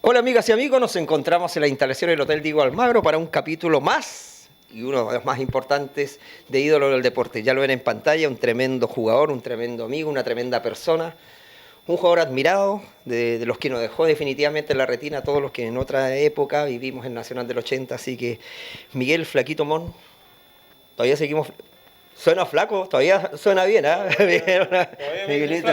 Hola amigas y amigos, nos encontramos en la instalación del Hotel Diego Almagro para un capítulo más y uno de los más importantes de Ídolo del Deporte. Ya lo ven en pantalla, un tremendo jugador, un tremendo amigo, una tremenda persona, un jugador admirado, de los que nos dejó definitivamente en la retina a todos los que en otra época vivimos en Nacional del 80, así que Miguel Flaquito Mon, todavía seguimos... Suena flaco, todavía suena bien, ¿ah? Miguelito.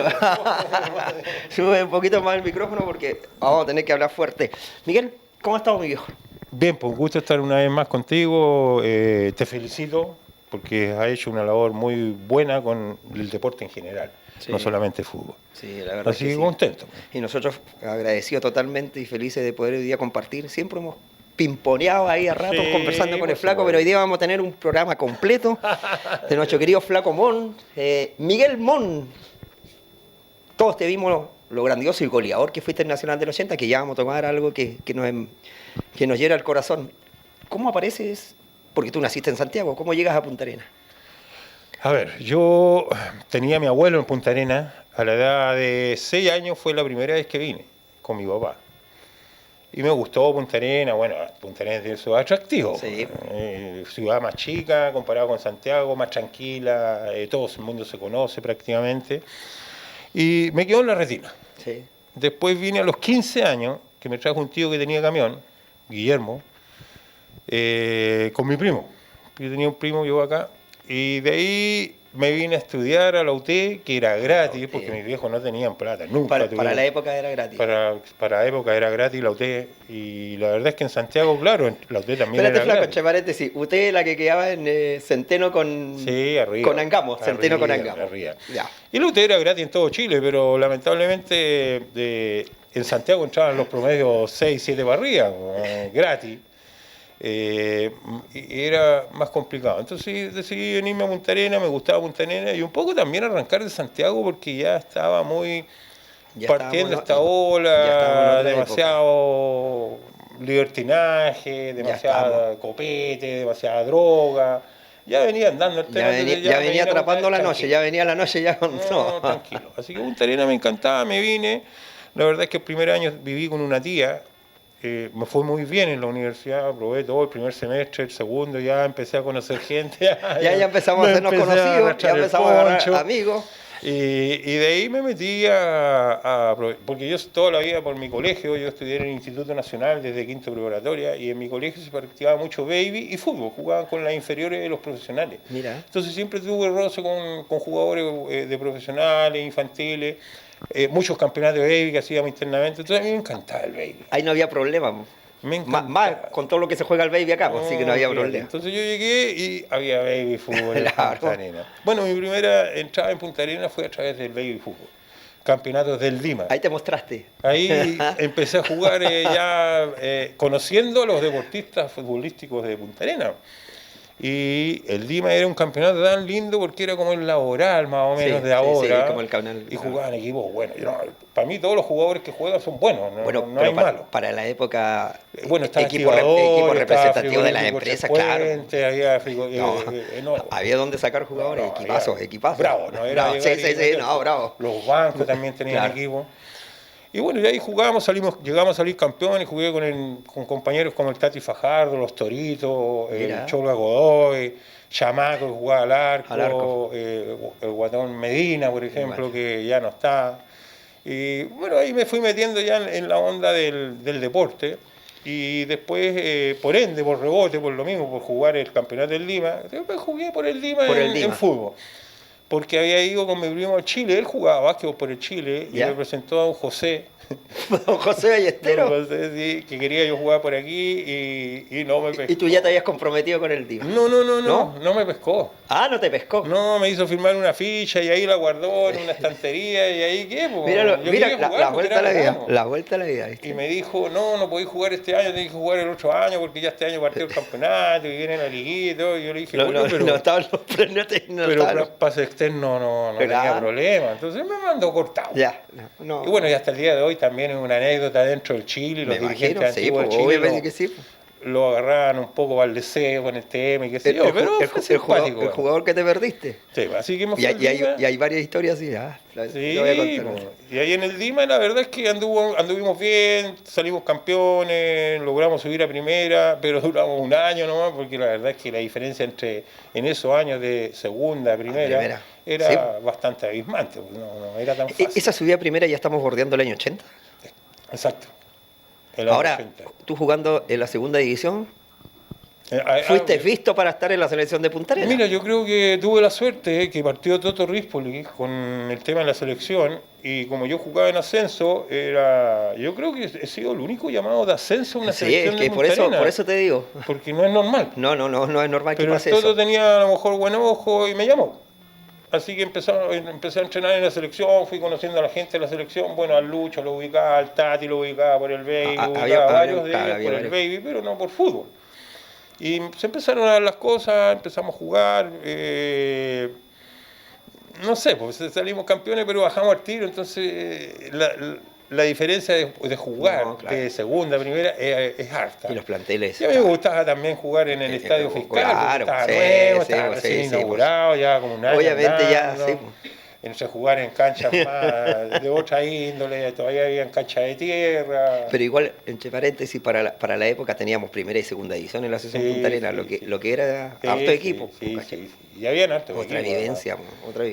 Sube un poquito más el micrófono porque vamos a tener que hablar fuerte. Miguel, ¿cómo ha estado, mi viejo? Bien, pues gusto estar una vez más contigo. Te felicito porque has hecho una labor muy buena con el deporte en general, sí, no solamente fútbol. Sí, la verdad. Así que sí, contento. Y nosotros agradecidos totalmente y felices de poder hoy día compartir. Siempre hemos pimponeado ahí a ratos, sí, conversando con el Flaco, pero hoy día vamos a tener un programa completo de nuestro querido Flaco Mon, Miguel Mon. Todos te vimos lo grandioso y goleador que fuiste en Nacional del 80, que ya vamos a tomar algo que nos hiera el corazón. ¿Cómo apareces? Porque tú naciste en Santiago, ¿cómo llegas a Punta Arenas? A ver, yo tenía a mi abuelo en Punta Arenas, a la edad de 6 años fue la primera vez que vine con mi papá. Y me gustó Punta Arenas, bueno, Punta Arenas tiene su atractivo. Sí. Ciudad más chica, comparado con Santiago, más tranquila, todo el mundo se conoce prácticamente. Y me quedó en la retina. Sí. Después vine a los 15 años, que me trajo un tío que tenía camión, Guillermo, con mi primo. Yo tenía un primo, llegó acá, y de ahí me vine a estudiar a la UT, que era gratis, porque mis viejos no tenían plata, nunca para la época era gratis. Para la época era gratis la UT, y la verdad es que en Santiago, claro, la UT también era Flaco, gratis. Paréntesis, UT la que quedaba en Centeno con... Sí, arriba. Con Angamos, Centeno con Angamos. Arriba. Ya. Y la UT era gratis en todo Chile, pero lamentablemente en Santiago entraban los promedios 6, 7 para arriba, gratis. Era más complicado. Entonces decidí venirme a Punta Arenas, me gustaba Punta Arenas y un poco también arrancar de Santiago porque ya estaba muy partiendo esta ola, demasiado libertinaje, demasiado copete, demasiada droga. Ya venía andando el tema. Ya venía atrapando la noche, ya venía la noche ya con todo. No, tranquilo. Así que Punta Arenas me encantaba, me vine. La verdad es que el primer año viví con una tía. Me fue muy bien en la universidad, aprobé todo el primer semestre, el segundo ya empecé a conocer gente. ya empezamos a hacernos conocidos, ya empezamos a agarrar amigos. Y de ahí me metí porque yo toda la vida por mi colegio, yo estudié en el Instituto Nacional desde quinto preparatoria y en mi colegio se practicaba mucho baby y fútbol, jugaban con las inferiores de los profesionales. Mira. Entonces siempre tuve roce con jugadores de profesionales, infantiles. Muchos campeonatos de baby que hacíamos internamente, entonces a mí me encantaba el baby. Ahí no había problema. Más con todo lo que se juega el baby acá, así que no había problema. Entonces yo llegué y había baby fútbol en Punta Arenas. Bueno, mi primera entrada en Punta Arenas fue a través del baby fútbol. Campeonatos del Lima. Ahí te mostraste. Ahí empecé a jugar conociendo a los deportistas futbolísticos de Punta Arenas. Y el Lima era un campeonato tan lindo porque era como el laboral más o menos de ahora. Sí, como el canal. Y jugaban equipos buenos. Para mí todos los jugadores que juegan son buenos, no hay para, malos. Para la época, bueno, equipo representativo de las empresas, claro. Había donde sacar jugadores, equipazos. Bravo, ¿no? Era bravo. Los bancos también tenían equipos. Y bueno, y ahí llegamos a salir campeones, jugué con compañeros como el Tati Fajardo, los Toritos, el Cholo Godoy, Chamaco que jugaba al arco. El Guatón Medina, por ejemplo, que ya no está. Y bueno, ahí me fui metiendo ya en la onda del deporte. Y después, por ende, por rebote, por lo mismo, por jugar el campeonato del Lima, después jugué por el Lima en fútbol. Porque había ido con mi primo al Chile, él jugaba básquetbol por el Chile y me presentó a don José. Don José Ballesteros. Don José, sí, que quería yo jugar por aquí y no me pescó. ¿Y tú ya te habías comprometido con el Lima? No me pescó. Ah, ¿no te pescó? No, me hizo firmar una ficha y ahí la guardó en una estantería y ahí qué, pues. Mira la vuelta a la vida. La vuelta a la vida, ¿viste? Y me dijo, no podéis jugar este año, tenés que jugar el otro año porque ya este año partió el campeoto y viene la liguita y yo le dije, pero pase externo no tenía problema. Entonces me mandó cortado. Y bueno, y hasta el día de hoy también es una anécdota dentro del Chile, los dirigentes antiguos del Chile. Obviamente que sí. lo agarraban un poco al deseo con el tema y qué sé yo, pero fue simpático. El jugador que te perdiste. Sí, así que y hay varias historias así. Sí, y ahí en el Dima la verdad es que anduvimos bien, salimos campeones, logramos subir a primera, pero duramos un año nomás, porque la verdad es que la diferencia en esos años de segunda a primera era bastante abismante, no era tan fácil. Esa subida a primera ya estamos bordeando el año 80. Exacto. Ahora, 80. Tú jugando en la segunda división, ¿fuiste visto para estar en la selección de Punta Arenas? Mira, yo creo que tuve la suerte que partió Toto Rispoli con el tema de la selección, y como yo jugaba en ascenso, yo creo que he sido el único llamado de ascenso en una selección de Punta Arenas. Por eso te digo. Porque no es normal. No es normal que pase eso. Pero Toto tenía a lo mejor buen ojo y me llamó. Así que empecé a entrenar en la selección, fui conociendo a la gente de la selección, bueno, al Lucho lo ubicaba, al Tati lo ubicaba por el Baby, ubicaba a varios de ellos por el Baby, pero no por fútbol. Y se empezaron a dar las cosas, empezamos a jugar, no sé, pues salimos campeones, pero bajamos al tiro, entonces la diferencia de jugar de segunda a primera es harta. Y los planteles. Y a mí me gustaba también jugar en el Estadio Fiscal, estaba nuevo, estaba recién inaugurado, ya como un año. Obviamente andando, entre jugar en canchas más de otra índole, todavía había canchas de tierra. Pero igual, entre paréntesis, para la época teníamos primera y segunda división en la Asociación Punta Arenas, lo que era harto equipo. Sí. Y habían harto otra vivencia.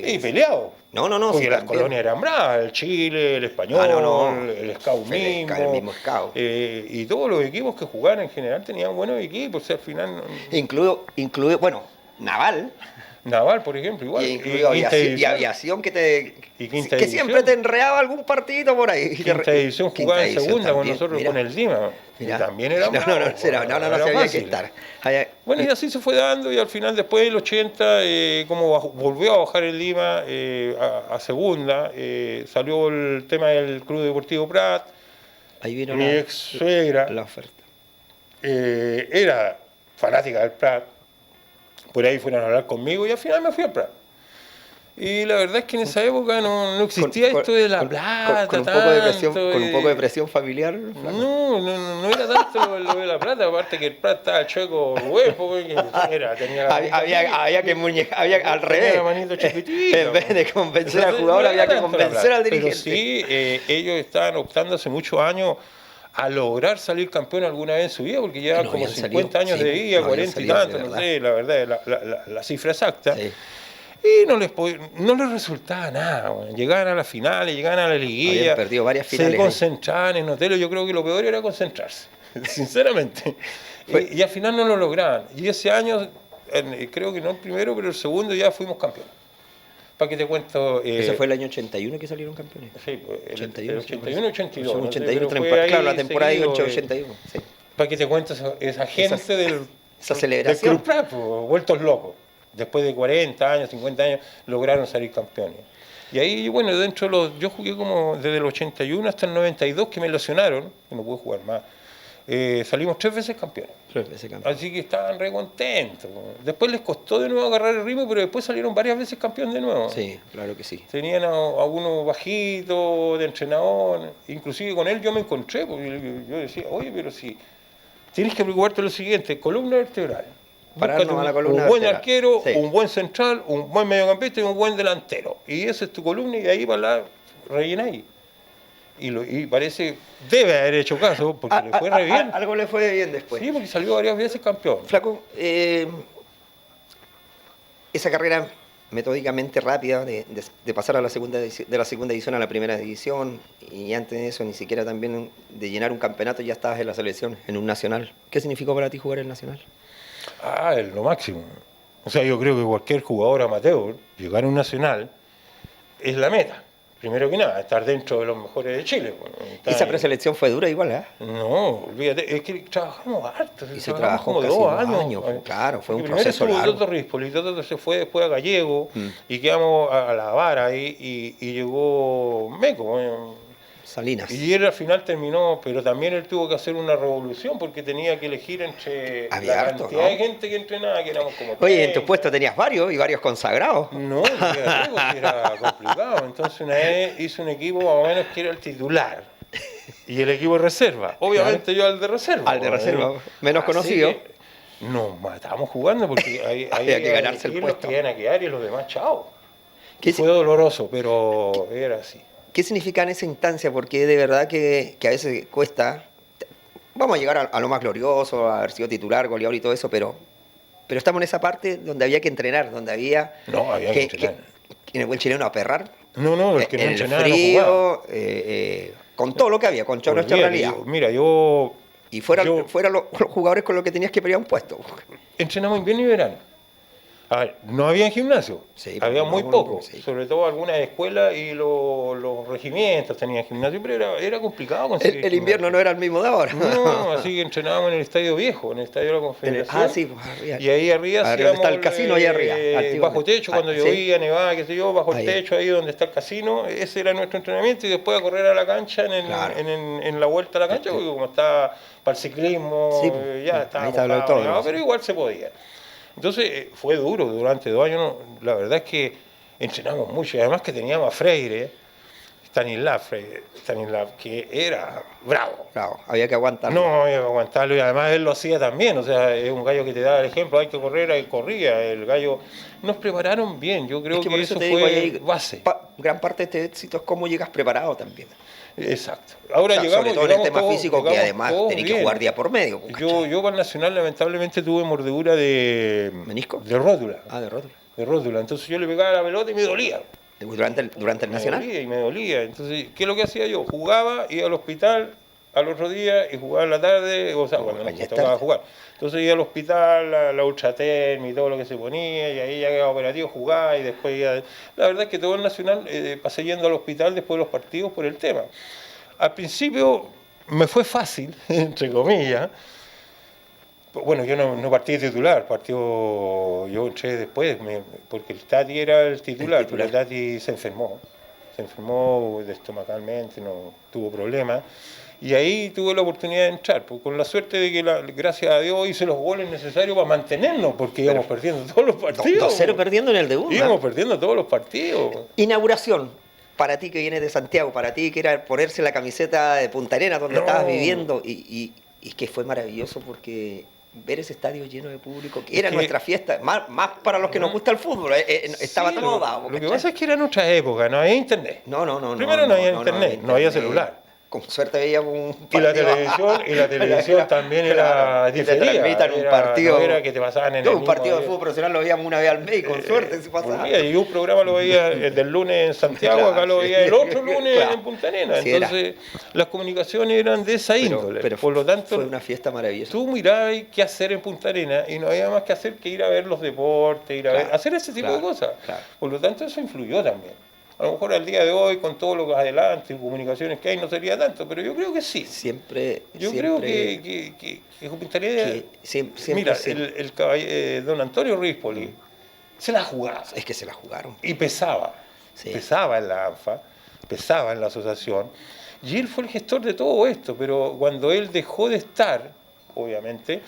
Y peleado. No. Porque las colonias eran bravas, el Chile, el Español, el Scout mismo. El mismo Scout. Y todos los equipos que jugaban en general tenían buenos equipos, o sea, al final... Incluido, bueno, Naval, por ejemplo, igual. Y aviación que siempre te enredaba algún partidito por ahí. Quinta división jugaba en segunda con nosotros, con el Dima. Y también era no había que estar. Bueno, y así se fue dando, y al final, después del 80, como volvió a bajar el Dima a segunda, salió el tema del Club Deportivo Prat. Ahí vino mi ex suegra. La oferta. Era fanática del Prat. Por ahí fueron a hablar conmigo y al final me fui al Prat. Y la verdad es que en esa época no existía esto de la plata. Con un poco de presión familiar. No era tanto lo de la plata, aparte que el Prat estaba el chueco huevo, había que al revés. La manito chiquitito. En vez de convencer al jugador, había que convencer al dirigente. Pero sí, ellos estaban optando hace muchos años a lograr salir campeón alguna vez en su vida, porque llevaban como 50 años de vida, 40 y tanto, no sé, la verdad, la cifra exacta. Sí. Y no les resultaba nada. Bueno. Llegaban a las finales, llegaban a la liguilla. Habían perdido varias finales. Se concentraban en hoteles. Yo creo que lo peor era concentrarse, sinceramente. Y al final no lo lograban. Y ese año, creo que no el primero, pero el segundo ya fuimos campeones. ¿Para qué te cuento? Ese fue el año 81 que salieron campeones. Sí, el 81 82. 81, claro, la temporada de 81. Sí. ¿Para qué te cuento esa gente esa celebración? Del Club Prat, vueltos locos. Después de 40 años, 50 años, lograron salir campeones. Y ahí, bueno, yo jugué como desde el 81 hasta el 92, que me lesionaron, que no pude jugar más. Salimos 3 veces campeones. 3 veces campeones. Así que estaban re contentos. Después les costó de nuevo agarrar el ritmo, pero después salieron varias veces campeón de nuevo. Sí, claro que sí. Tenían a uno bajito, de entrenador. Inclusive con él yo me encontré, porque yo decía, oye, pero si tienes que preocuparte de lo siguiente, columna vertebral. Un buen arquero, sí. Un buen central, un buen mediocampista y un buen delantero. Y esa es tu columna, y ahí rellenáis. Y parece, debe haber hecho caso, porque le fue re bien. Algo le fue bien después. Sí, porque salió varias veces campeón. Flaco, esa carrera metódicamente rápida de pasar de la segunda división a la primera división, y antes de eso ni siquiera también de llenar un campeonato, ya estabas en la selección, en un nacional. ¿Qué significó para ti jugar en el nacional? Es lo máximo. O sea, yo creo que cualquier jugador amateur, llegar a un nacional, es la meta. Primero que nada, estar dentro de los mejores de Chile. Bueno, esa preselección fue dura igual, ¿eh? No, olvídate, es que trabajamos harto. Y se trabajó como 2 años. Claro, fue un proceso largo. Toto Rispoli, Toto se fue después a Gallego, y quedamos a la vara ahí, y llegó Meco. Salinas. Y él al final terminó, pero también él tuvo que hacer una revolución, porque tenía que elegir entre la cantidad de gente que entrenaba, que éramos como 30. Oye, en tu puesto tenías varios, y varios consagrados. No, era complicado. Entonces una vez hice un equipo más o menos que era el titular. y el equipo de reserva. Obviamente yo al de reserva. Al de reserva, menos conocido. Nos matamos jugando porque ahí había que ganarse el puesto. Los que iban a quedar y los demás, chao. Fue doloroso, pero era así. ¿Qué significa en esa instancia? Porque de verdad que a veces cuesta. Vamos a llegar a lo más glorioso, a haber sido titular, goleador y todo eso, pero estamos en esa parte donde había que entrenar, donde había... No, había que entrenar. En el buen chileno a perrar. No, el que no entrenaba no jugaba. Con todo lo que había, con nuestra realidad. Y fuera los jugadores con los que tenías que pelear un puesto. Entrenamos invierno y verano. A ver, no había gimnasio, sí, había muy poco, sí. Sobre todo algunas escuelas y los regimientos tenían gimnasio, pero era complicado conseguir el invierno no era el mismo de ahora. No, así que entrenábamos en el Estadio Viejo, en el Estadio de la Confederación. Sí, pues arriba. Y ahí arriba hacíamos, está el casino, ahí arriba. Bajo techo, cuando llovía, nevaba, qué sé yo, bajo el techo, ahí donde está el casino, ese era nuestro entrenamiento, y después a correr a la cancha en la vuelta a la cancha, porque como estaba para el ciclismo, ya estaba todo, pero igual se podía. Entonces fue duro durante 2 años, la verdad es que entrenamos mucho, y además que teníamos a Freire, Stanislav, que era bravo. Había que aguantarlo. No, había que aguantarlo, y además él lo hacía también, o sea, es un gallo que te da el ejemplo, hay que correr, ahí corría, el gallo. Nos prepararon bien, yo creo que eso fue base. Gran parte de este éxito es cómo llegas preparado también. Exacto. Ahora sobre todo en el tema físico, que además tenés que jugar día por medio. Yo para el Nacional lamentablemente tuve mordedura de... ¿Menisco? De rótula. De rótula. De rótula. Entonces yo le pegaba la pelota y me dolía. ¿Durante el Nacional? Me dolía. Entonces, ¿qué es lo que hacía yo? Jugaba, iba al hospital al otro día y jugaba en la tarde, o sea, cuando nos tocaba jugar. Entonces iba al hospital, la ultraterm y todo lo que se ponía, y ahí ya quedaba operativo, jugaba y después iba... La verdad es que todo el Nacional pasé yendo al hospital después de los partidos por el tema. Al principio me fue fácil, entre comillas. Bueno, yo no partí de titular, yo entré después, porque el Tati era el titular, pero el Tati se enfermó estomacalmente, no tuvo problemas. Y ahí tuve la oportunidad de entrar, pues, con la suerte de que, gracias a Dios, hice los goles necesarios para mantenernos, porque íbamos perdiendo todos los partidos. 2-0 perdiendo en el debut. Íbamos perdiendo todos los partidos. Inauguración, para ti que vienes de Santiago, para ti que era ponerse la camiseta de Punta Arenas, donde estabas viviendo, y que fue maravilloso porque ver ese estadio lleno de público, que era nuestra fiesta, más para los que nos gusta el fútbol, estaba todo dado. Lo que pasa es que era en otra época, no había internet. Primero no había internet, no había celular. Con suerte veíamos un partido. Y la televisión también era diferida. Un partido, no era que te pasaban en un partido de fútbol profesional lo veíamos una vez al mes, con suerte se pasaba. Y un programa lo veía del lunes en Santiago, acá lo veía el otro lunes en Punta Arenas. Entonces, las comunicaciones eran de esa índole. Pero por lo tanto, fue una fiesta maravillosa. Tú mirabas qué hacer en Punta Arenas y no había más que hacer que ir a ver los deportes, hacer ese tipo de cosas. Por lo tanto, eso influyó también. A lo mejor al día de hoy, con todo lo que adelante y comunicaciones que hay, no sería tanto, pero yo creo que sí. Yo creo que Punta Arenas... Mira, don Antonio Rispoli se la jugaba. Es que se la jugaron. Y pesaba. Pesaba en la ANFA, pesaba en la asociación. Y él fue el gestor de todo esto, pero cuando él dejó de estar, obviamente,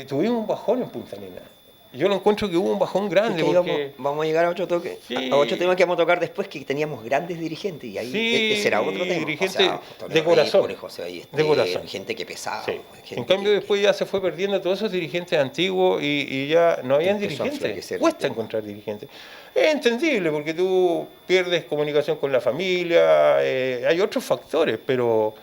tuvimos un bajón en Punta Arenas. Yo lo encuentro que hubo un bajón grande. Vamos a llegar a otro toque, a otro tema que vamos a tocar después, que teníamos grandes dirigentes, y ahí ese era otro tema. Dirigentes de corazón. De corazón. Gente que pesaba. En cambio, después ya se fue perdiendo todos esos dirigentes antiguos y ya no habían dirigentes. Cuesta encontrar dirigentes. Es entendible, porque tú pierdes comunicación con la familia, hay otros factores, pero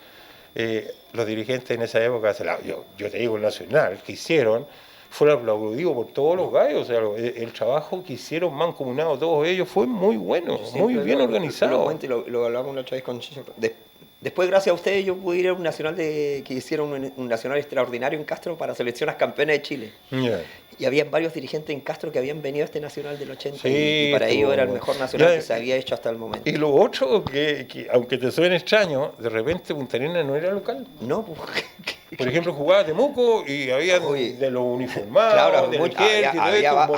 los dirigentes en esa época, yo te digo, el Nacional, que hicieron, fue aplaudido por todos los gallos, o sea, el trabajo que hicieron mancomunado todos ellos fue muy bueno, muy bien organizado. Lo hablamos la otra vez con Chicho. Después, gracias a ustedes, yo pude ir a un nacional que hicieron un nacional extraordinario en Castro para selecciones campeonas de Chile. Y había varios dirigentes en Castro que habían venido a este nacional del 80 y para ellos era el mejor nacional que se había hecho hasta el momento. Y lo otro, que aunque te suene extraño, de repente Punta Arenas no era local. No, pues... Por ejemplo, jugaba Temuco y había de los uniformados,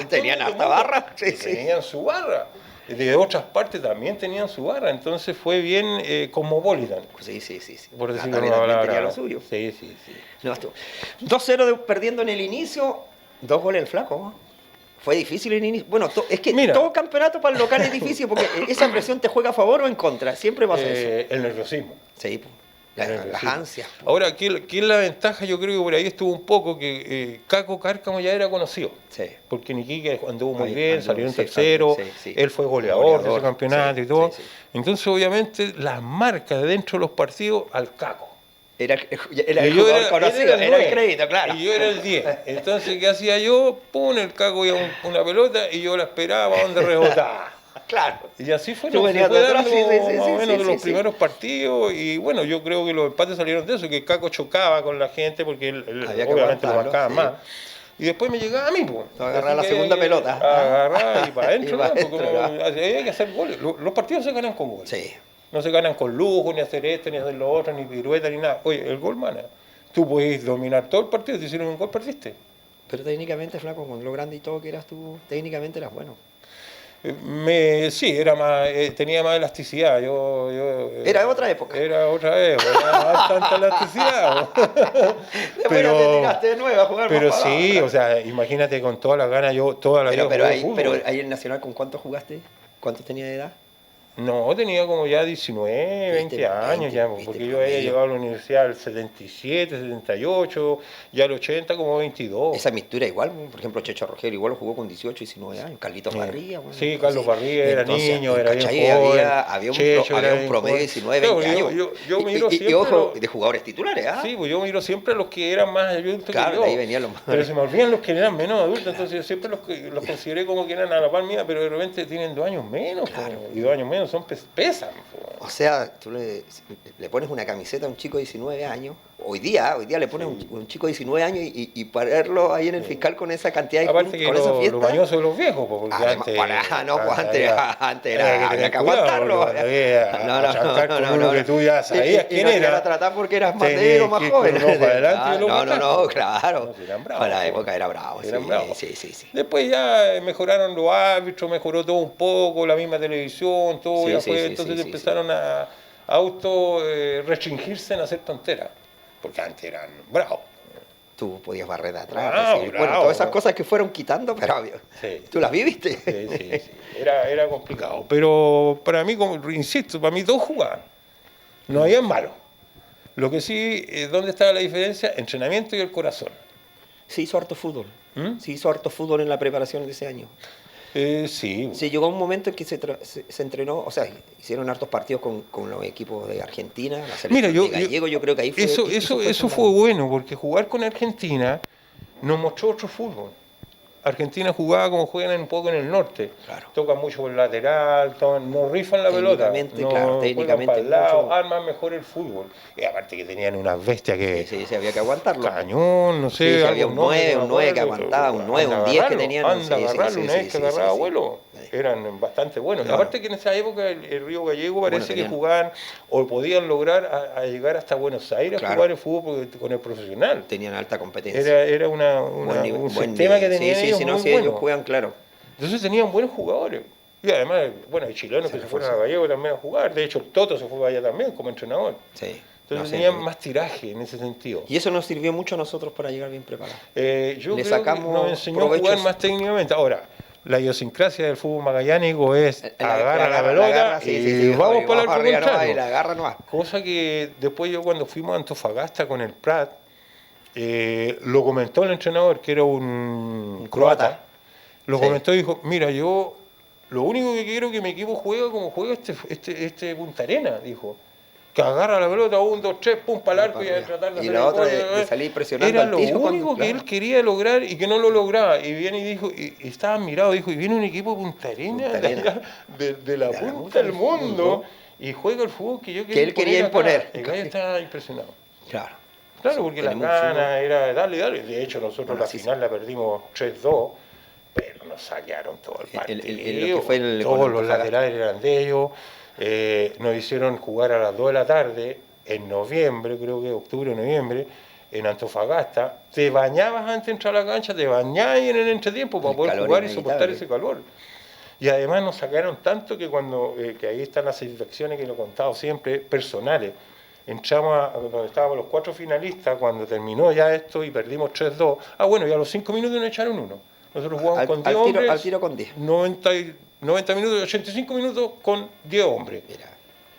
tenían hasta barra. Tenían su barra. De otras partes también tenían su barra, entonces fue bien cosmopolitan. Sí. Por decirlo de una palabra. Tenía lo suyo. Sí. No, 2-0 perdiendo en el inicio, 2 goles el Flaco, ¿no? Fue difícil el inicio. Bueno, es que todo campeonato para el local es difícil porque esa presión te juega a favor o en contra. Siempre pasa eso. El nerviosismo. Sí, Las ansias. Ahora, ¿qué es la ventaja? Yo creo que por ahí estuvo un poco que Caco Cárcamo ya era conocido. Sí. Porque en Iquique anduvo muy bien, salieron tercero, sí. él fue goleador de ese campeonato sí, y todo. Sí. Entonces, obviamente, las marcas dentro de los partidos al Caco. Era el jugador conocido, era el crédito, claro. Y yo era el 10. Entonces, ¿qué hacía yo? Pum, el Caco iba una pelota y yo la esperaba donde rebotaba. Claro. Y así fue, Tú fue venías dando detrás, más o menos de los primeros partidos. Y bueno, yo creo que los empates salieron de eso, que Caco chocaba con la gente porque él obviamente lo marcaba más. Y después me llegaba a mí, pues. Agarrar la segunda pelota. Agarrar y para adentro, ¿no? Hay que hacer goles. Los partidos se ganan con goles. Sí. No se ganan con lujo, ni hacer esto, ni hacer lo otro, ni pirueta, ni nada. Oye, el gol, mana. Tú puedes dominar todo el partido, si hicieron un gol, perdiste. Pero técnicamente, flaco, con lo grande y todo que eras tú, técnicamente eras bueno. Sí, era más, tenía más elasticidad. Era otra época. Era más tanta elasticidad. Pero te tiraste de nuevo a jugar. Pero sí, o sea, imagínate con todas las ganas, yo toda la vida jugué fútbol. Pero ahí en Nacional, ¿con cuántos jugaste? ¿Cuántos tenías de edad? No, tenía como ya 19, 20 años ya, porque yo había llegado a la universidad al 77, 78, ya al 80 como 22. Esa mixtura igual, por ejemplo, Checho Rogelio igual lo jugó con 18, 19 años, Carlitos Barría. Bueno, sí, Carlos Barría era niño, era bien joven. Había un promedio de 19, 20 años. Yo miro siempre y ojo, de jugadores titulares, ¿ah? Sí, pues yo miro siempre a los que eran más adultos que yo. Ahí venían los más. Pero se me olvidan los que eran menos adultos, entonces yo siempre los consideré como que eran a la par mía, pero de repente tienen 2 años menos, y 2 años menos son pesan. O sea, tú le pones una camiseta a un chico de 19 años, hoy día le pones un chico de 19 años y pararlo ahí en el fiscal con esa cantidad de aparte que con esa fiesta. Lo mañoso de los viejos, porque antes era había que aguantarlo. No, que tú ya sabías quién era. Era tratar porque eras más negro, más joven. No, claro. Para la época era bravo. Sí. Después ya mejoraron los árbitros, mejoró todo un poco, la misma televisión, todo ya fue. Entonces empezaron a restringirse en hacer tonteras. Porque antes eran bravos. Tú podías barrer de atrás. Bueno, todas esas cosas que fueron quitando, pero tú las viviste. Sí. Era complicado. Pero para mí, insisto, para mí 2 jugaban. No había malo. Lo que sí, ¿dónde estaba la diferencia? Entrenamiento y el corazón. Se hizo harto fútbol. Se hizo harto fútbol en la preparación de ese año. Sí. Sí, llegó un momento en que se entrenó, o sea, hicieron hartos partidos con los equipos de Argentina, la selección de Gallego, yo creo que ahí fue... Eso fue bueno, porque jugar con Argentina nos mostró otro fútbol. Argentina jugaba como juegan un poco en el norte. Claro. Tocan mucho por el lateral, no rifan la pelota. Técnicamente. Para el lado, arman mejor el fútbol. Y aparte que tenían unas bestias que... Sí, había que aguantarlo. Cañón, no sé. Había un 9 que aguantaba, un 9, un 10 que tenían. Agarrarlo una vez que agarraba vuelo. Eran bastante buenos. Claro. Aparte que en esa época el Río Gallego parece que jugaban o podían lograr a llegar hasta Buenos Aires a jugar el fútbol con el profesional. Tenían alta competencia. Era un sistema que tenían ellos ellos juegan, claro. Entonces tenían buenos jugadores. Y además, bueno, hay chilenos que se fueron a Gallego también a jugar. De hecho, el Toto se fue allá también como entrenador. Sí. Entonces tenían más tiraje en ese sentido. Y eso nos sirvió mucho a nosotros para llegar bien preparados. Yo creo que nos enseñó a jugar más técnicamente. Ahora, la idiosincrasia del fútbol magallánico es agarra la pelota y vamos para el arco contrario. La agarra nomás. Cosa que después yo cuando fuimos a Antofagasta con el Prat, lo comentó el entrenador, que era un croata. Lo comentó y dijo, mira, yo lo único que quiero es que mi equipo juegue como juega este Punta Arenas, dijo. Que agarra la pelota, 1, 2, 3, pum, para el arco y a tratar de hacer la otra de salir presionando al tiro. Era lo único que él quería lograr y que no lo lograba. Y viene y dijo, y estaba admirado, dijo, y viene un equipo de Punta Arenas, de la punta del mundo, y juega el fútbol que yo quería que él quería imponer. El gallo estaba impresionado. Claro, porque la gana era darle. De hecho, nosotros la final la perdimos 3-2, pero nos saquearon todo el partido. Todos los laterales eran de ellos. Nos hicieron jugar a las 2 de la tarde, en noviembre, creo que octubre o noviembre, en Antofagasta. Te bañabas antes de entrar a la cancha, te bañabas en el entretiempo para poder jugar y soportar ese calor. Y además nos sacaron tanto que cuando, que ahí están las satisfacciones que lo he contado siempre, personales. Entramos donde estábamos los 4 finalistas, cuando terminó ya esto y perdimos 3-2. Bueno, y a los 5 minutos nos echaron 1. Nosotros jugamos con 10 hombres. Al tiro con 10. 90 minutos y 85 minutos con 10 hombres. Mira.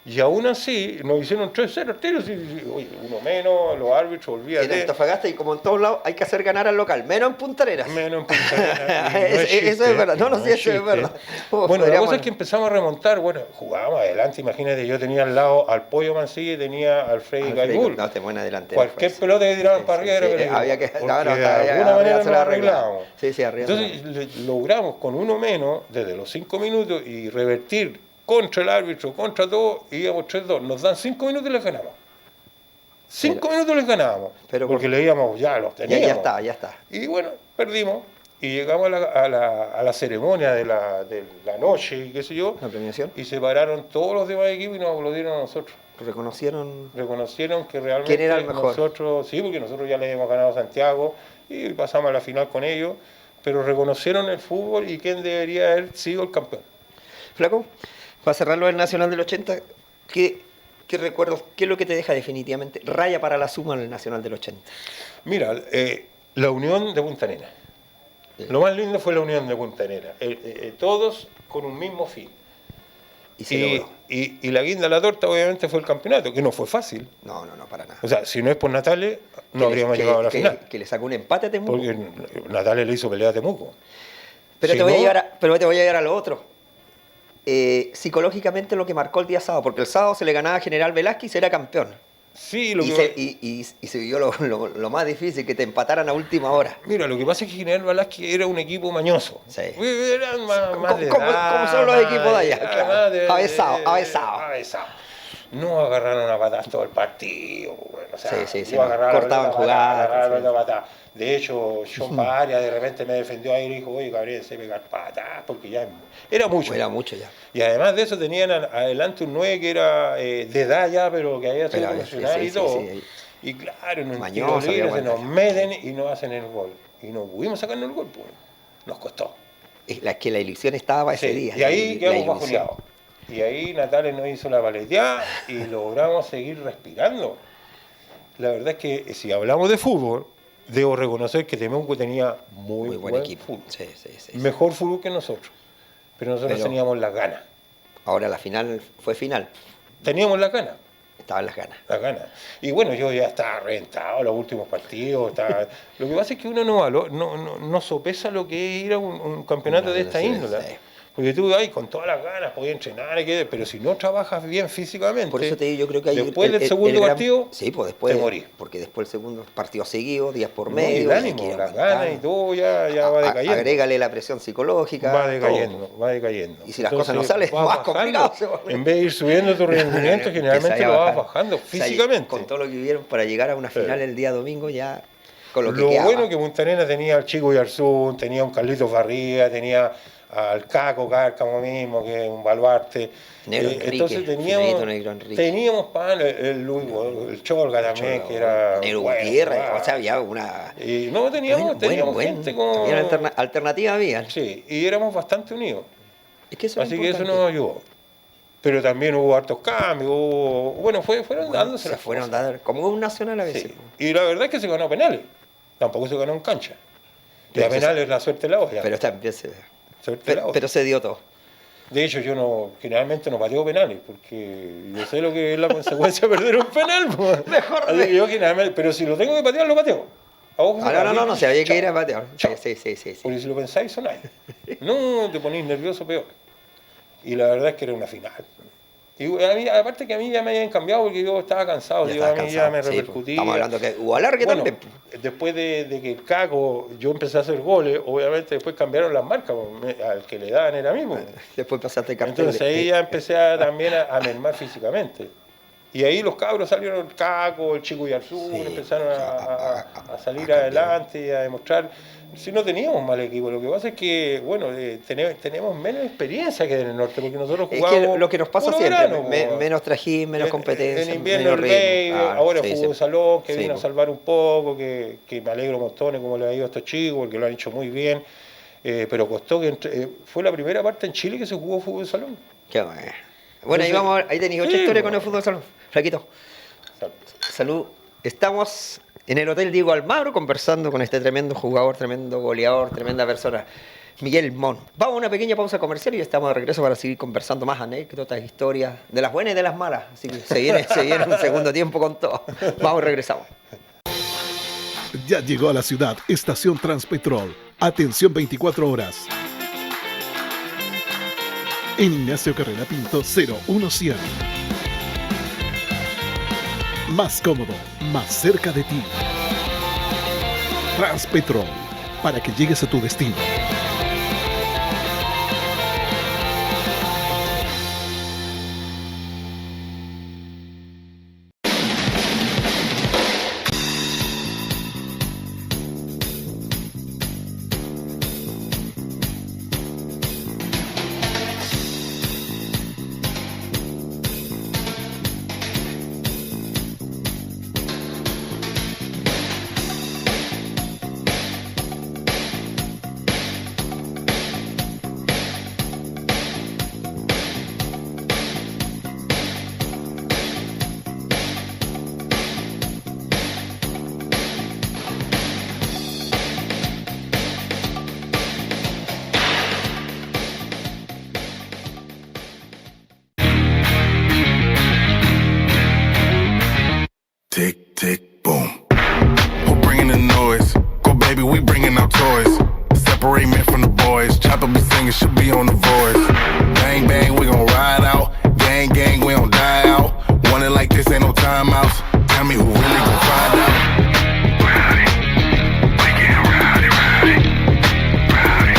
Y aún así nos hicieron 3-0 tiros. Oye, uno menos, los árbitros, olvídate. En Antofagasta y como en todos lados hay que hacer ganar al local, menos en Punta Arenas. Menos en Punta Arenas. Eso es verdad, no, sí, eso es verdad. Bueno, la cosa es que empezamos a remontar, bueno, jugábamos adelante, imagínate, yo tenía al lado al Pollo Mancilla y tenía al Freddy Gaibul. No, te buen adelante. Cualquier pelota que tiraban para arriba era había que, de alguna manera nos arreglábamos. Sí, arriba. Entonces logramos con uno menos, desde los 5 minutos, y revertir contra el árbitro, contra todo, íbamos 3-2. Nos dan 5 minutos y les ganamos. 5 minutos les ganábamos. Porque leíamos, ya los teníamos. Ya está. Y bueno, perdimos. Y llegamos a la ceremonia de la noche, y qué sé yo. La premiación. Y se pararon todos los demás equipos y nos aplaudieron a nosotros. Reconocieron que realmente ¿quién era el mejor? Nosotros, sí, porque nosotros ya le habíamos ganado a Santiago y pasamos a la final con ellos, pero reconocieron el fútbol y quién debería haber sido el campeón. Flaco, para cerrarlo del Nacional del 80, ¿qué recuerdos, qué es lo que te deja definitivamente raya para la suma en el Nacional del 80? Mira, la unión de Punta Arenas. Sí. Lo más lindo fue la unión de Punta Arenas. Todos con un mismo fin. Y la guinda de la torta obviamente fue el campeonato, que no fue fácil. No, para nada. O sea, si no es por Natale, no habríamos llegado a la final. Que le sacó un empate a Temuco. Porque Natale le hizo pelea a Temuco. Pero, te voy a llevar a lo otro. Psicológicamente lo que marcó el día sábado, porque el sábado se le ganaba a General Velázquez y era campeón. Sí, y se vivió lo más difícil, que te empataran a última hora. Mira, lo que pasa es que General Velázquez era un equipo mañoso. Sí. Eran más de ¿Cómo son los equipos de allá? Claro. Avesado. No agarraron a patadas todo el partido. Bueno, o sea, sí. Cortaban jugadas. De hecho, John Paria de repente me defendió ahí y dijo, oye, Gabriel, se pegar patas, porque ya era mucho. Era mucho ya. Y además de eso tenían adelante un 9 que era de edad ya, pero que había sido profesional y todo. Sí. Y claro, en un tiro libre se nos meten y nos hacen el gol. Y no pudimos sacarnos el gol, pues. Nos costó. Es que la ilusión estaba para ese día. Y ahí quedamos bajoneados. Y ahí Natales nos hizo la paleteada y logramos seguir respirando. La verdad es que si hablamos de fútbol, debo reconocer que Temuco tenía muy buen equipo. Fútbol. Sí. Mejor fútbol que nosotros. Pero nosotros teníamos las ganas. Ahora la final fue final. Teníamos las ganas. Estaban las ganas. Las ganas. Y bueno, yo ya estaba reventado los últimos partidos. Lo que pasa es que uno no sopesa lo que es ir a un campeonato de esta índole. Sí. Porque tú ahí con todas las ganas podías entrenar, pero si no trabajas bien físicamente, por eso te digo, yo creo que hay después del segundo partido, sí, pues después te morís. Porque después el segundo partido seguido, días por medio, y el ánimo, las ganas y todo ya va decayendo. Agrégale la presión psicológica. Va decayendo. Y si las cosas no salen, más complicado. En vez de ir subiendo tu rendimiento, generalmente lo vas bajando físicamente. Con todo lo que vivieron para llegar a una final el día domingo ya con lo que quedaba. Bueno que Punta Arenas tenía al Chico Yarzún, tenía un Carlitos Barría, tenía al Caco Cárcamo mismo, que es un baluarte. Entonces teníamos el Luis, el Cholga también, que era Negro Gutiérrez, o sea, había una... Y no, teníamos gente con... Alternativa había. Sí, y éramos bastante unidos. Así que eso nos ayudó. Pero también hubo hartos cambios, fueron dándose las cosas. Como un Nacional a veces. Sí. Y la verdad es que se ganó penales, tampoco se ganó en cancha. Y a penales la suerte la olla. Pero también pero se dio todo. De hecho, yo generalmente no pateo penales, porque yo sé lo que es la consecuencia de perder un penal. Pues. Mejor yo generalmente, pero si lo tengo que patear, lo pateo. No, se había que ir a patear. Sí. Porque si lo pensáis, sonáis. No te ponís nervioso, peor. Y la verdad es que era una final. Y aparte que a mí ya me habían cambiado porque yo estaba cansado, ya me repercutía. Estamos hablando que hubo alargue también. Después de que el Caco, yo empecé a hacer goles, obviamente después cambiaron las marcas, al que le daban era mismo. Después pasaste cartel. Entonces ahí ya empecé también a mermar físicamente. Y ahí los cabros salieron, el Caco, el Chico Yarzún, empezaron a salir adelante y a demostrar. Si no teníamos mal equipo, lo que pasa es que, tenemos menos experiencia que en el norte, porque nosotros jugamos. Es que lo que nos pasa siempre, menos trajín, menos competencia. En invierno el rey, ahora fútbol salón, que vino a salvar un poco, que me alegro montones como le ha ido a estos chicos, porque lo han hecho muy bien. Pero costó que fue la primera parte en Chile que se jugó fútbol salón. Qué bueno. Bueno, ahí tenéis otra historia con el fútbol salón. Flaquito. Salud. Estamos en el Hotel Diego Almagro conversando con este tremendo jugador, tremendo goleador, tremenda persona. Miguel Mon. Vamos a una pequeña pausa comercial y estamos de regreso para seguir conversando más anécdotas, historias, de las buenas y de las malas. Así que se viene un segundo tiempo con todo. Vamos y regresamos. Ya llegó a la ciudad Estación Transpetrol. Atención 24 horas. En Ignacio Carrera Pinto 017. Más cómodo, más cerca de ti. Transpetrol, para que llegues a tu destino. Tick, tick, boom. Who bringing the noise? Go, baby, we bringing our toys. Separate men from the boys. Chopper be singing, should be on the voice. Bang, bang, we gon' ride out. Gang, gang, we don't die out. Want it like this, ain't no timeouts. Tell me who really gon' find out. Rowdy, we get rowdy, rowdy. Rowdy,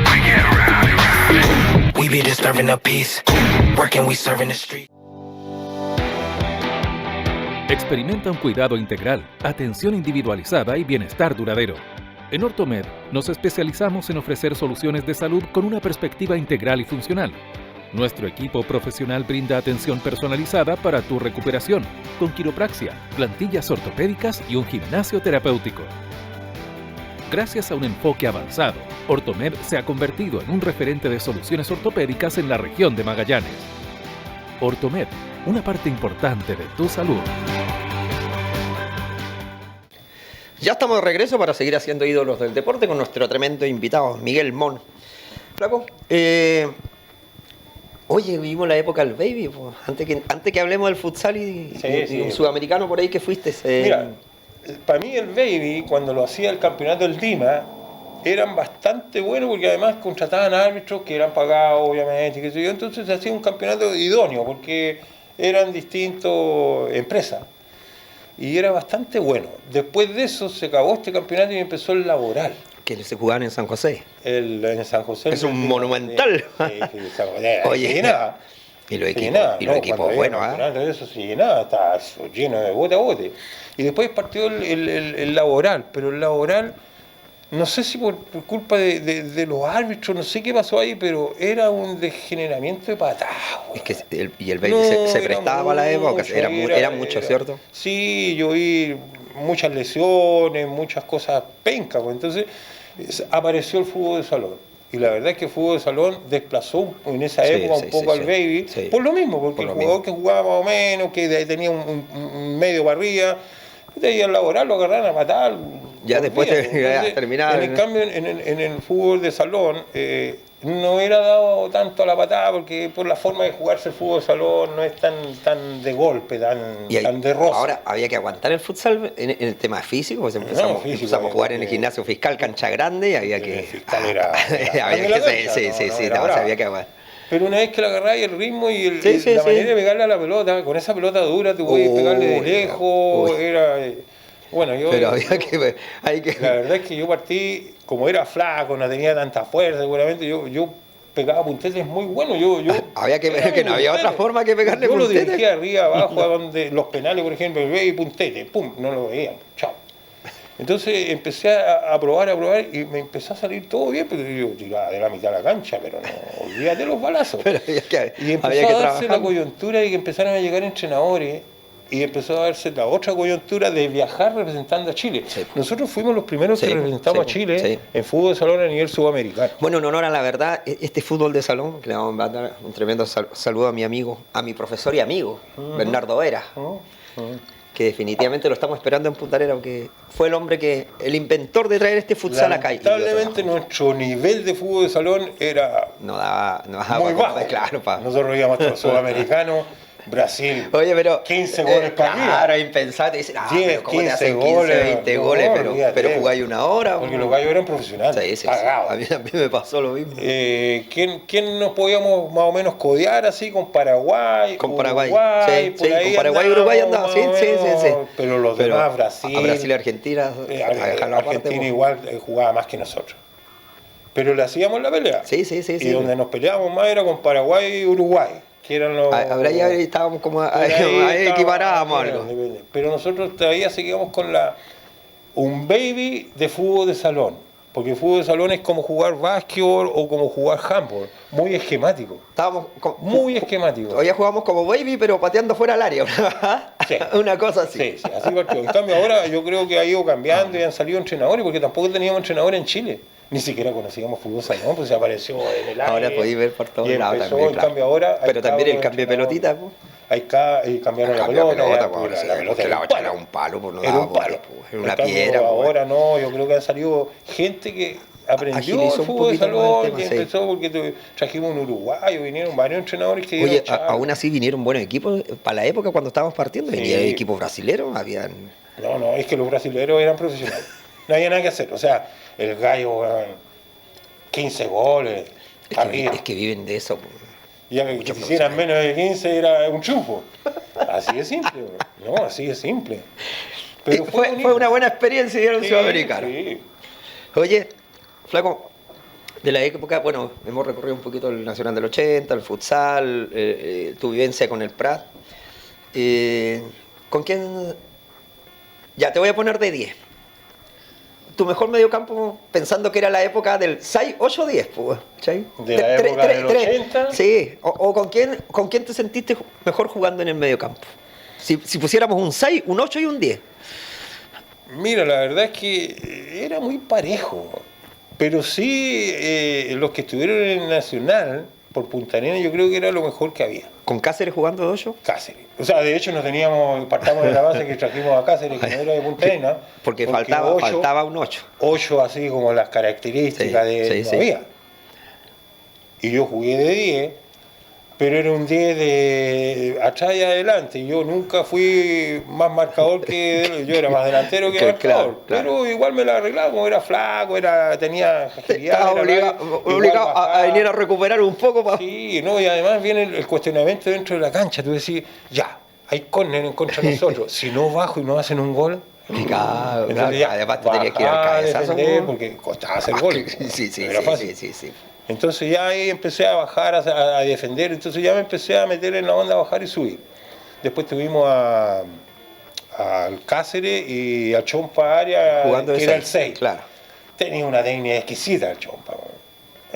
we get rowdy, rowdy. We be disturbing the peace. Working, we serving the street. Experimenta un cuidado integral, atención individualizada y bienestar duradero. En Ortomed nos especializamos en ofrecer soluciones de salud con una perspectiva integral y funcional. Nuestro equipo profesional brinda atención personalizada para tu recuperación, con quiropraxia, plantillas ortopédicas y un gimnasio terapéutico. Gracias a un enfoque avanzado, Ortomed se ha convertido en un referente de soluciones ortopédicas en la región de Magallanes. Ortomed, una parte importante de tu salud. Ya estamos de regreso para seguir haciendo ídolos del deporte con nuestro tremendo invitado, Miguel Mon. Flaco, oye, vivimos la época del baby, pues. Antes que hablemos del futsal y un sudamericano por ahí que fuiste. Mira, para mí el baby, cuando lo hacía el campeonato del Dima, eran bastante buenos porque además contrataban árbitros que eran pagados, obviamente, qué sé yo. Entonces se hacía un campeonato idóneo porque eran distintas empresas. Y era bastante bueno. Después de eso se acabó este campeonato y empezó el laboral. Que se jugaban en San José. En San José. Es un monumental. Sí, San José. Oye, se llenaba. Y los equipos buenos, Eso se llenaba, estaba lleno de bote a bote. Y después partió el laboral, pero el laboral, no sé si por culpa de los árbitros, no sé qué pasó ahí, pero era un degeneramiento de patadas. Es que el baby se prestaba para la época, era mucho, ¿cierto? Sí, yo vi muchas lesiones, muchas cosas pencas, pues. Entonces apareció el fútbol de salón. Y la verdad es que el fútbol de salón desplazó en esa época un poco al baby, por lo mismo, porque el jugador que jugaba más o menos, que tenía un medio para arriba, de ahí al laboral lo agarraron a matar. Ya después terminaba. En cambio, en el fútbol de salón no era dado tanto a la patada, porque por la forma de jugarse el fútbol de salón no es tan de golpe, tan de rosa. Ahora había que aguantar el futsal en el tema físico, pues empezamos a jugar en el gimnasio fiscal, cancha grande, y había que... El fiscal era había que aguantar. Pero una vez que le agarráis el ritmo y la manera de pegarle a la pelota, con esa pelota dura, tú podías pegarle de lejos, era... Bueno, pero la verdad es que yo partí, como era flaco, no tenía tanta fuerza, seguramente, yo pegaba puntetes muy buenos. Había que ver que no había otra forma que pegarle puntetes. Yo lo dirigía arriba, abajo, a donde los penales, por ejemplo, y puntete, pum, no lo veían, chao. Entonces empecé a probar y me empezó a salir todo bien, pero yo tiraba de la mitad de la cancha, pero no, olvídate los balazos. Y empezó a darse la coyuntura de que empezaron a llegar entrenadores. Y empezó a darse la otra coyuntura de viajar representando a Chile. Sí. Nosotros fuimos los primeros que representamos a Chile en fútbol de salón a nivel sudamericano. Bueno, en honor a la verdad, este fútbol de salón, que le vamos a dar un tremendo saludo a mi amigo, a mi profesor y amigo, Bernardo Vera. que definitivamente lo estamos esperando en Punta Arenas, porque fue el inventor de traer este futsal acá. Lamentablemente nuestro nivel de fútbol de salón era no daba muy bajo. Claro, nosotros íbamos a los sudamericanos, Brasil, oye, pero 15 goles para arriba. Claro, impensable. Dicen, 10, 15 goles, 20 goles, pero jugáis una hora. Porque los gallos eran profesionales, sí, pagados. A mí también me pasó lo mismo. ¿Quién nos podíamos más o menos codear así con Paraguay? Con Paraguay, Uruguay, sí, con Paraguay y Uruguay andaba, sí. Pero los demás, Brasil. A Brasil y Argentina. Argentina igual jugaba más que nosotros. Pero le hacíamos la pelea. Sí. Y donde nos peleábamos más era con Paraguay y Uruguay. Que eran los, ahí estábamos como ahí equiparábamos algo. Pero nosotros todavía seguíamos con un baby de fútbol de salón. Porque el fútbol de salón es como jugar básquetbol o como jugar handball. Muy esquemático. Muy esquemático. Todavía jugamos como baby, pero pateando fuera del área. Sí. Una cosa así. Sí, así partió. En cambio ahora yo creo que ha ido cambiando y han salido entrenadores, porque tampoco teníamos entrenadores en Chile. Ni siquiera conocíamos fútbol salón, pues se apareció en el aire. Ahora podéis ver por todos lados también, en cambio ahora... Pero también el cambio de pelotita, pues. Cambiaron la pelota. La pelota era un palo, pues no era un palo. Era una piedra. Ahora no, yo creo que han salido gente que aprendió el fútbol de salón, que empezó porque trajimos un uruguayo, vinieron varios entrenadores que... Oye, aún así vinieron buenos equipos, para la época cuando estábamos partiendo, venían equipos brasileños, habían... No, es que los brasileños eran profesionales, no había nada que hacer, o sea, el gallo, 15 goles, es que viven de eso. Ya que si hicieran menos de 15 era un triunfo. Así de simple, ¿no? Así de simple. Pero fue una buena experiencia ir al sudamericano. Sí. Oye, Flaco, de la época, bueno, hemos recorrido un poquito el Nacional del 80, el futsal, tu vivencia con el Prat. ¿Con quién? Ya, te voy a poner de 10. Tu mejor mediocampo, pensando que era la época del 6-8-10, pues, ¿sí? ¿De la época del 80? Sí, o ¿con quién te sentiste mejor jugando en el mediocampo? Si pusiéramos un 6, un 8 y un 10. Mira, la verdad es que era muy parejo, pero sí los que estuvieron en el Nacional, por Punta Arenas, yo creo que era lo mejor que había. ¿Con Cáceres jugando de 8? Cáceres. O sea, de hecho partamos de la base que trajimos a Cáceres, que no era de Punta Arenas. Porque faltaba un 8. 8 así como las características no había. Y yo jugué de 10, pero era un 10 de atrás y adelante. Yo nunca fui más marcador que yo era más delantero que marcador. Claro. Pero igual me la arreglaba, como era flaco, tenía agilidad. Obligado a venir a recuperar un poco. Sí, no, y además viene el cuestionamiento dentro de la cancha. Tú decís, ya, hay córner en contra de nosotros. Si no bajo y no hacen un gol... además te tenías que ir al cabezazo. Porque costaba hacer gol. Sí. Entonces ya ahí empecé a bajar, a defender, entonces ya me empecé a meter en la onda a bajar y subir. Después tuvimos al Cáceres y al Chompa Arias, jugando que era el 6. Claro. Tenía una técnica exquisita el Chompa.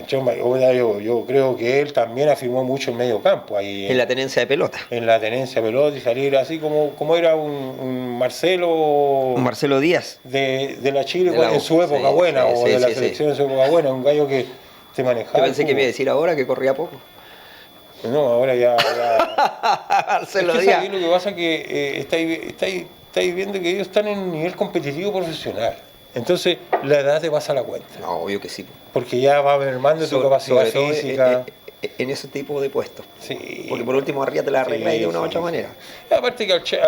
Yo creo que él también afirmó mucho el medio campo. Ahí en la tenencia de pelota. En la tenencia de pelota y salir así como era un Marcelo... Un Marcelo Díaz. De la Chile en su época buena, o de la selección en su época buena, un gallo que te manejaba. Yo pensé que me iba a decir ahora que corría poco. No, ahora ya... Marcelo Díaz. Díaz. Lo que pasa es que estáis viendo que ellos están en un nivel competitivo profesional. Entonces, la edad te pasa la cuenta. No, obvio que sí. Porque ya va mermando tu capacidad física. En ese tipo de puestos. Sí. Porque por último arriba te la arreglas de una u otra manera. Aparte que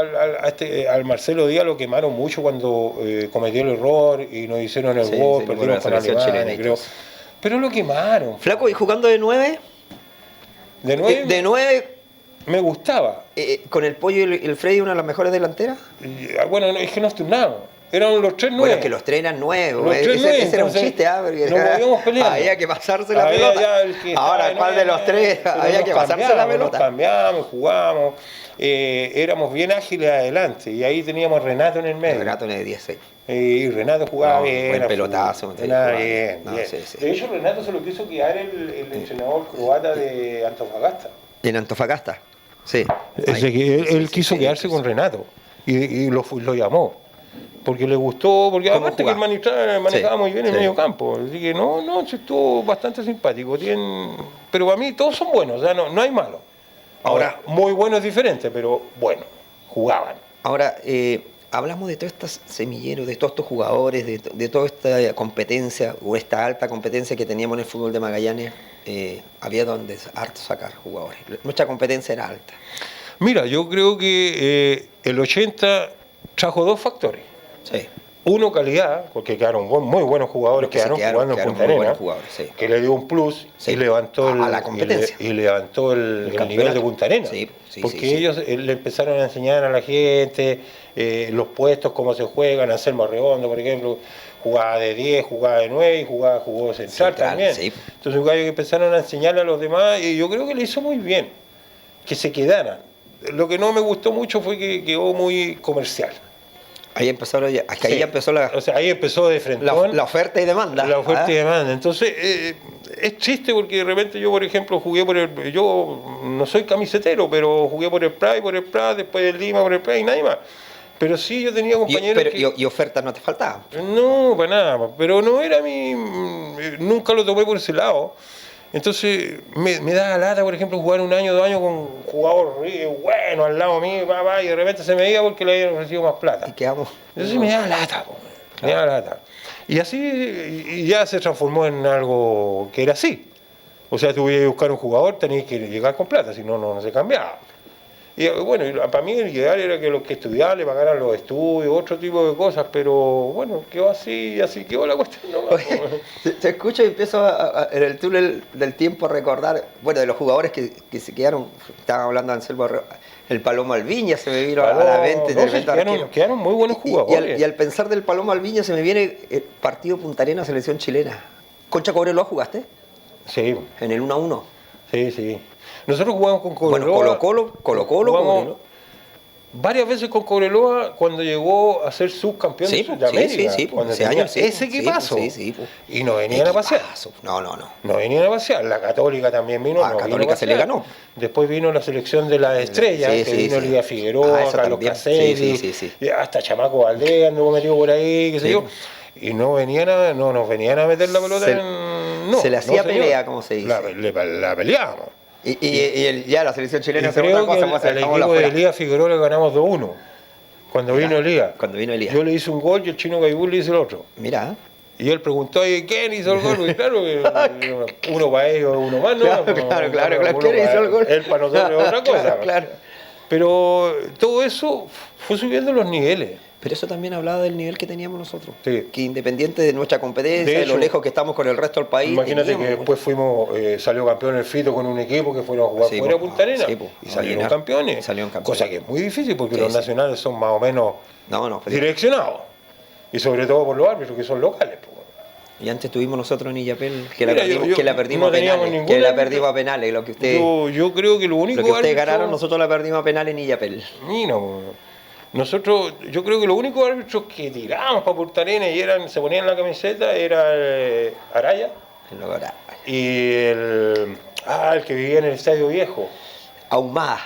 al Marcelo Díaz lo quemaron mucho cuando cometió el error y nos hicieron el gol, perdimos con Alemania, creo. Pero lo quemaron. Flaco, ¿y jugando de 9? ¿De 9? De 9... Me gustaba. ¿Con el Pollo y el Freddy una de las mejores delanteras? Bueno, es que nos turnábamos. Eran los 3 nuevos. Bueno, es que los 3 eran nuevos. Ese era un chiste, porque no podíamos pelear. Había que pasarse la pelota. Ahora, ¿cuál de los 3? Había que pasarse la pelota. Nos cambiamos, jugamos. Éramos bien ágiles adelante. Y ahí teníamos Renato en el medio. Renato en el 16. Y Renato jugaba bien. Buen pelotazo. Bien. De hecho, Renato se lo quiso quedar el entrenador croata de Antofagasta. ¿En Antofagasta? Sí. Él quiso quedarse con Renato. Y lo llamó. Porque le gustó, porque aparte que él manejaba muy bien el medio campo. Así que no, estuvo bastante simpático. Pero para mí todos son buenos, o sea, no hay malos. Ahora, muy buenos diferentes, pero bueno, jugaban. Ahora, hablamos de todos estos semilleros, de todos estos jugadores, de toda esta competencia, o esta alta competencia que teníamos en el fútbol de Magallanes. Había donde harto sacar jugadores. Nuestra competencia era alta. Mira, yo creo que el 80 trajo dos factores. Sí. Uno, calidad, porque quedaron muy buenos jugadores, quedaron jugando en Punta Arenas, sí. que le dio un plus Sí. y levantó A la competencia. y levantó el nivel de Punta Arenas. Sí, sí, porque sí, sí. ellos le empezaron a enseñar a la gente los puestos, cómo se juegan. Anselmo Arredondo, por ejemplo, jugaba de 10, jugaba de 9 y jugó central también. Sí. Entonces, un gallo que empezaron a enseñarle a los demás, y yo creo que le hizo muy bien que se quedaran. Lo que no me gustó mucho fue que quedó muy comercial. Ahí empezaron ya, Sí. ahí empezó O sea, ahí empezó de frente. la oferta y demanda. La oferta y demanda. Entonces, es triste porque de repente yo, por ejemplo, yo no soy camisetero, pero jugué por el Prat, después del Lima por el Prat y nadie más. Pero sí yo tenía compañeros y ofertas no te faltaban. No, para nada, pero no era nunca lo tomé por ese lado. Entonces me daba lata, por ejemplo, jugar 1 año, 2 años con un jugador bueno al lado mío, y de repente se me iba porque le habían ofrecido más plata. Y quedamos. Entonces me daba lata, me daba lata. Y así y ya se transformó en algo que era así. O sea, tuve que buscar un jugador, tenías que llegar con plata, si no, no se cambiaba. Y bueno, para mí el ideal era que los que estudiaban le pagaran los estudios, otro tipo de cosas, pero bueno, quedó así quedó la cuestión. Te escucho y empiezo en el túnel del tiempo a recordar, bueno, de los jugadores que se quedaron, estaba hablando de Anselmo, el Palomo Alviña se me vino a la mente. Quedaron muy buenos jugadores. Y al pensar del Palomo Alviña se me viene el partido Punta Arenas, selección chilena. ¿Concha Cobreloa jugaste? Sí. En el 1-1. Sí. Nosotros jugamos con Cobreloa. Bueno, Colo-Colo, Cobreloa. Varias veces con Cobreloa cuando llegó a ser subcampeón de América. Sí, cuando ese tenía año, sí. ese equipazo. Sí. Y no venían a pasear. No. No venían a pasear. La Católica también vino. La Católica se le ganó. Después vino la selección de las estrellas, vino Liga Figueroa, Carlos Caselli, hasta Chamaco Valdés anduvo metido por ahí, qué sé yo. Y no nos venían a meter la pelota se le hacía pelea, como se dice. La peleábamos. Y ya la selección chilena se creo que al equipo de Liga Figueroa le ganamos 2-1 cuando vino Elías. Yo le hice un gol y el Chino Gaibú le hizo el otro. Mira. Y él preguntó, ¿quién hizo el gol? Y claro, uno para ellos, uno más, ¿no? Claro. ¿Quién hizo el gol? Él para nosotros es otra cosa. Claro. Pero todo eso fue subiendo los niveles. Pero eso también hablaba del nivel que teníamos nosotros. Sí. Que independiente de nuestra competencia, de lo lejos que estamos con el resto del país. Imagínate que después salió campeón el Fito con un equipo que fueron a jugar fuera de Punta Arenas. Y salieron campeones. Cosa que es muy difícil porque los nacionales son más o menos direccionados. Y sobre todo por los árbitros que son locales. Y antes tuvimos nosotros en Illapel que la perdimos a penales. Lo que yo creo que lo único que ustedes ganaron, nosotros la perdimos a penales en Illapel. Yo creo que los únicos árbitros que tirábamos para Punta Arenas y se ponían la camiseta era Araya y el que vivía en el Estadio Viejo. Ahumada.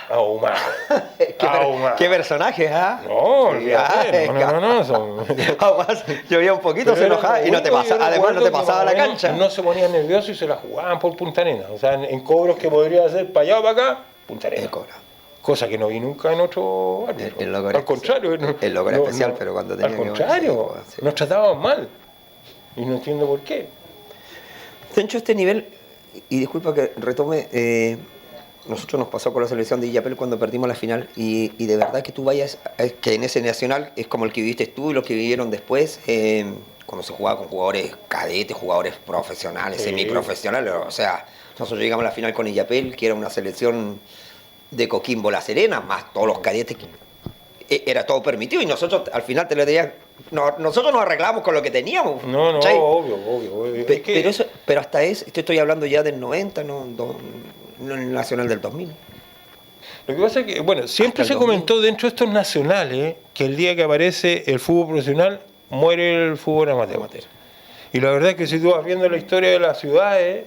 ¿Qué personajes, No, olvídate. No. Llovía un poquito, se enojaba y además no te pasaba la cancha. No se ponían nerviosos y se la jugaban por Punta Arenas. O sea, en cobros que podría hacer para allá o para acá, Punta Arenas. Cosa que no vi nunca en otro árbitro. Al contrario. El loco era especial, pero cuando tenía al contrario, nos trataban mal. Y no entiendo por qué. Tencho, este nivel, y disculpa que retome, nosotros nos pasó con la selección de Illapel cuando perdimos la final, y de verdad que tú vayas, que en ese nacional es como el que viviste tú y los que vivieron después, cuando se jugaba con jugadores cadetes, jugadores profesionales, semiprofesionales, o sea, nosotros llegamos a la final con Illapel, que era una selección de Coquimbo La Serena, más todos los cadetes, era todo permitido, y nosotros al final nosotros nos arreglamos con lo que teníamos. No, obvio. Pero hasta estoy hablando ya del 90, no en el Nacional del 2000. Lo que pasa es que, siempre se comentó dentro de estos nacionales que el día que aparece el fútbol profesional, muere el fútbol amateur. Y la verdad es que si tú vas viendo la historia de las ciudades,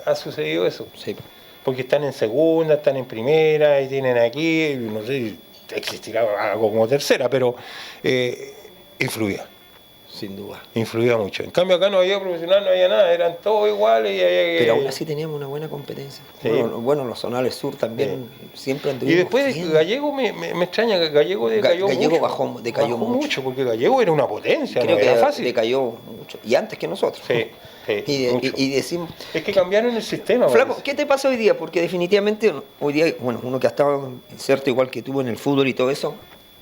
ha sucedido eso. Sí. Porque están en segunda, están en primera, y tienen aquí, no sé si existirá algo como tercera, pero influía. Sin duda. Influía mucho. En cambio acá no había profesional, no había nada, eran todos iguales. Pero aún así teníamos una buena competencia. Sí. Bueno, los zonales sur también siempre anduvimos. Y después bien. Gallego me extraña, que Gallego decayó Gallego mucho. decayó mucho. Porque Gallego era una potencia, Creo no que era fácil. decayó mucho. Y antes que nosotros. Sí, Y decimos... Es que cambiaron el sistema. Flaco, parece. ¿qué te pasa hoy día? Porque definitivamente hoy día, bueno, uno que ha estado inserto igual que tú en el fútbol y todo eso,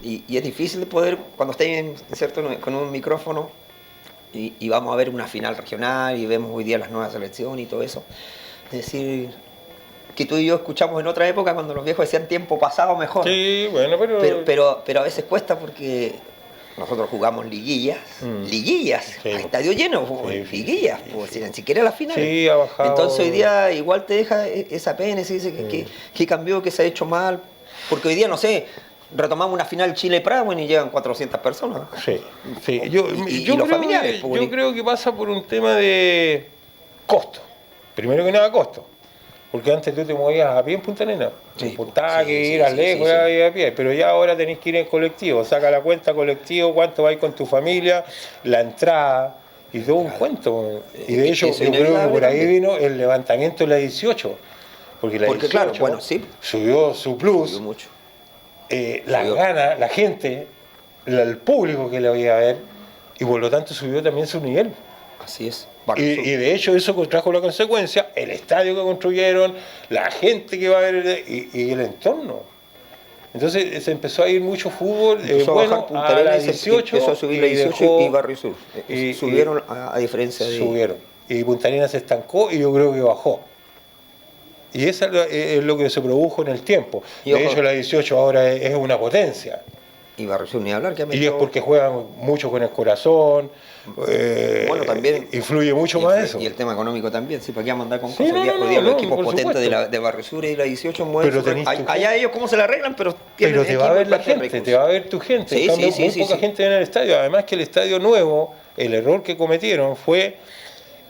y es difícil de poder, cuando estés inserto con un micrófono, y vamos a ver una final regional y vemos hoy día las nuevas selecciones y todo eso, es decir, que tú y yo escuchamos en otra época cuando los viejos decían tiempo pasado mejor. Sí, bueno, Pero a veces cuesta porque nosotros jugamos liguillas, Sí. a estadio lleno, liguillas, pues, ni siquiera las finales. Sí, ha bajado. Entonces hoy día igual te deja esa pena, se dice que cambió, que se ha hecho mal, porque hoy día, no sé, retomamos una final Chile-Praga y llegan 400 personas. Sí. Y los familiares. Yo creo que pasa por un tema de costo. Primero que nada, costo. Porque antes tú te movías a pie en Punta Arenas. Sí, Importaba sí, que sí, iras sí, lejos, sí, sí. a pie. Pero ya ahora tenés que ir en colectivo. Saca la cuenta colectivo, cuánto vais con tu familia, la entrada y todo un cuento. Y de hecho, eso yo creo que inevitable por ahí también. vino el levantamiento de la 18. Porque la 18 claro, bueno, sí. subió su plus. Subió mucho. Las Subió. ganas, la gente, el público que la iba a ver, y por lo tanto subió también su nivel. Así es. Y de hecho eso trajo la consecuencia, el estadio que construyeron, la gente que va a ver y el entorno. Entonces se empezó a ir mucho fútbol, Empezó bueno, bajar Punta a la Arenas, 18. empezó a subir la 18 dejó- y Barrio Sur. Subieron a diferencia de... Subieron. Y Punta Arenas se estancó y yo creo que bajó. Y eso es lo que se produjo en el tiempo. Y De ojo. hecho la 18 ahora es una potencia. Y Barrio Sur, ni hablar, que ha Y es metido... porque juegan mucho con el corazón. Bueno, también Influye mucho más eso. Y el tema económico también, sí, para qué vamos a andar con Sí, cosas. no, Hoy día- no, hoy día los no, equipos por potentes supuesto. de Barrio Sur y la 18 mueven. Pero tenés tu Allá ellos cómo se la arreglan, pero tienen Pero te va a equipos ver la bastante gente, recursos. te va a ver tu gente. Sí, En cambio, sí, muy sí, poca sí. gente en el estadio. Además que el estadio nuevo, el error que cometieron fue,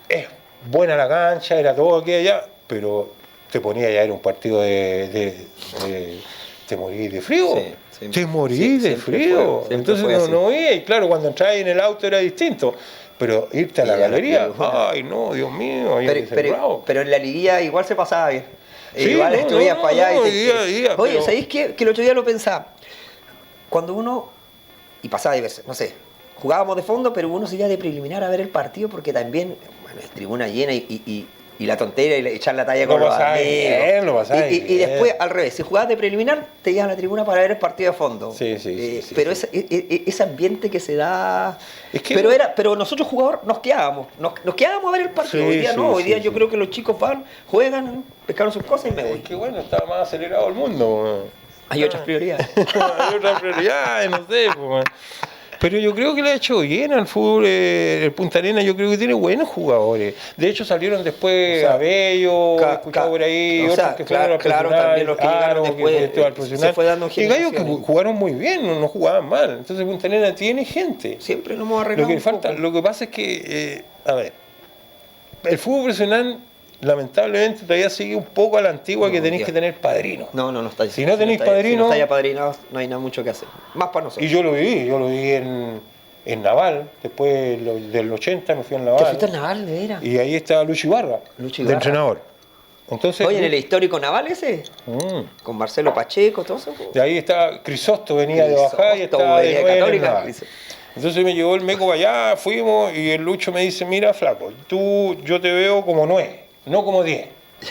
es buena la cancha, era todo aquí y allá, pero te ponía ya en un partido te morís de frío. Sí, sí. Te morís Sí, de siempre frío. siempre Entonces fue así. no veía, y claro, cuando entrabas en el auto era distinto. Pero irte a la Y a la galería, tribuna. ay no, Dios mío, había que ser bravo. Pero en la liguilla igual se pasaba bien. Sí, Igual no, estuvías no, para allá no, y iba, Oye, pero- ¿sabéis qué? Que el otro día lo pensaba. Cuando uno, y pasaba de veces, no sé, jugábamos de fondo, pero uno se iba de preliminar a ver el partido porque también, bueno, es tribuna llena y la tontera y echar la talla Lo con los pasaba amigos. bien, lo pasaba y bien. después, al revés, si jugabas de preliminar, te ibas a la tribuna para ver el partido de fondo. Sí, sí, pero sí. ese ambiente que se da... Es que- pero nosotros jugadores nos quedábamos a ver el partido. Sí, Hoy día sí, no, hoy día sí, yo sí. creo que los chicos van, juegan, pescaron sus cosas y me voy. Es que bueno, estaba más acelerado el mundo. Hay otras prioridades. Hay otras prioridades, no sé. Pues. Pero yo creo que le ha hecho bien al fútbol. El Punta Arenas yo creo que tiene buenos jugadores. De hecho salieron después O sea, Abello, he escuchado por ahí, o otros sea, que fueron al claro, profesional, también los que llegaron Aro, después, que fue al se profesional. fue dando Y gallos que generaciones. jugaron muy bien, no jugaban mal. Entonces Punta Arenas tiene gente. Siempre nos hemos arreglado Lo que un falta, poco. lo que pasa es que, a ver, el fútbol profesional lamentablemente todavía sigue un poco a la antigua, No, que tenéis ya. que tener padrino. No está Si no tenéis está- padrino- Si no estáis apadrinados, no hay nada mucho que hacer. Más para nosotros. Y yo lo viví en Naval, después del 80 me fui al ¿Te Naval. fuiste al Naval, de veras? Y ahí estaba Lucho Ibarra, Lucho de Ibarra. entrenador. Entonces, Oye, en el histórico Naval ese, con Marcelo Pacheco, todo eso. de ahí estaba Crisosto, venía de Crisosto, bajar y estaba de venía de nueve en el Católica, Naval. Crisosto. Entonces me llevó el meco para allá, fuimos y el Lucho me dice, mira flaco, yo te veo como 9, no como 10.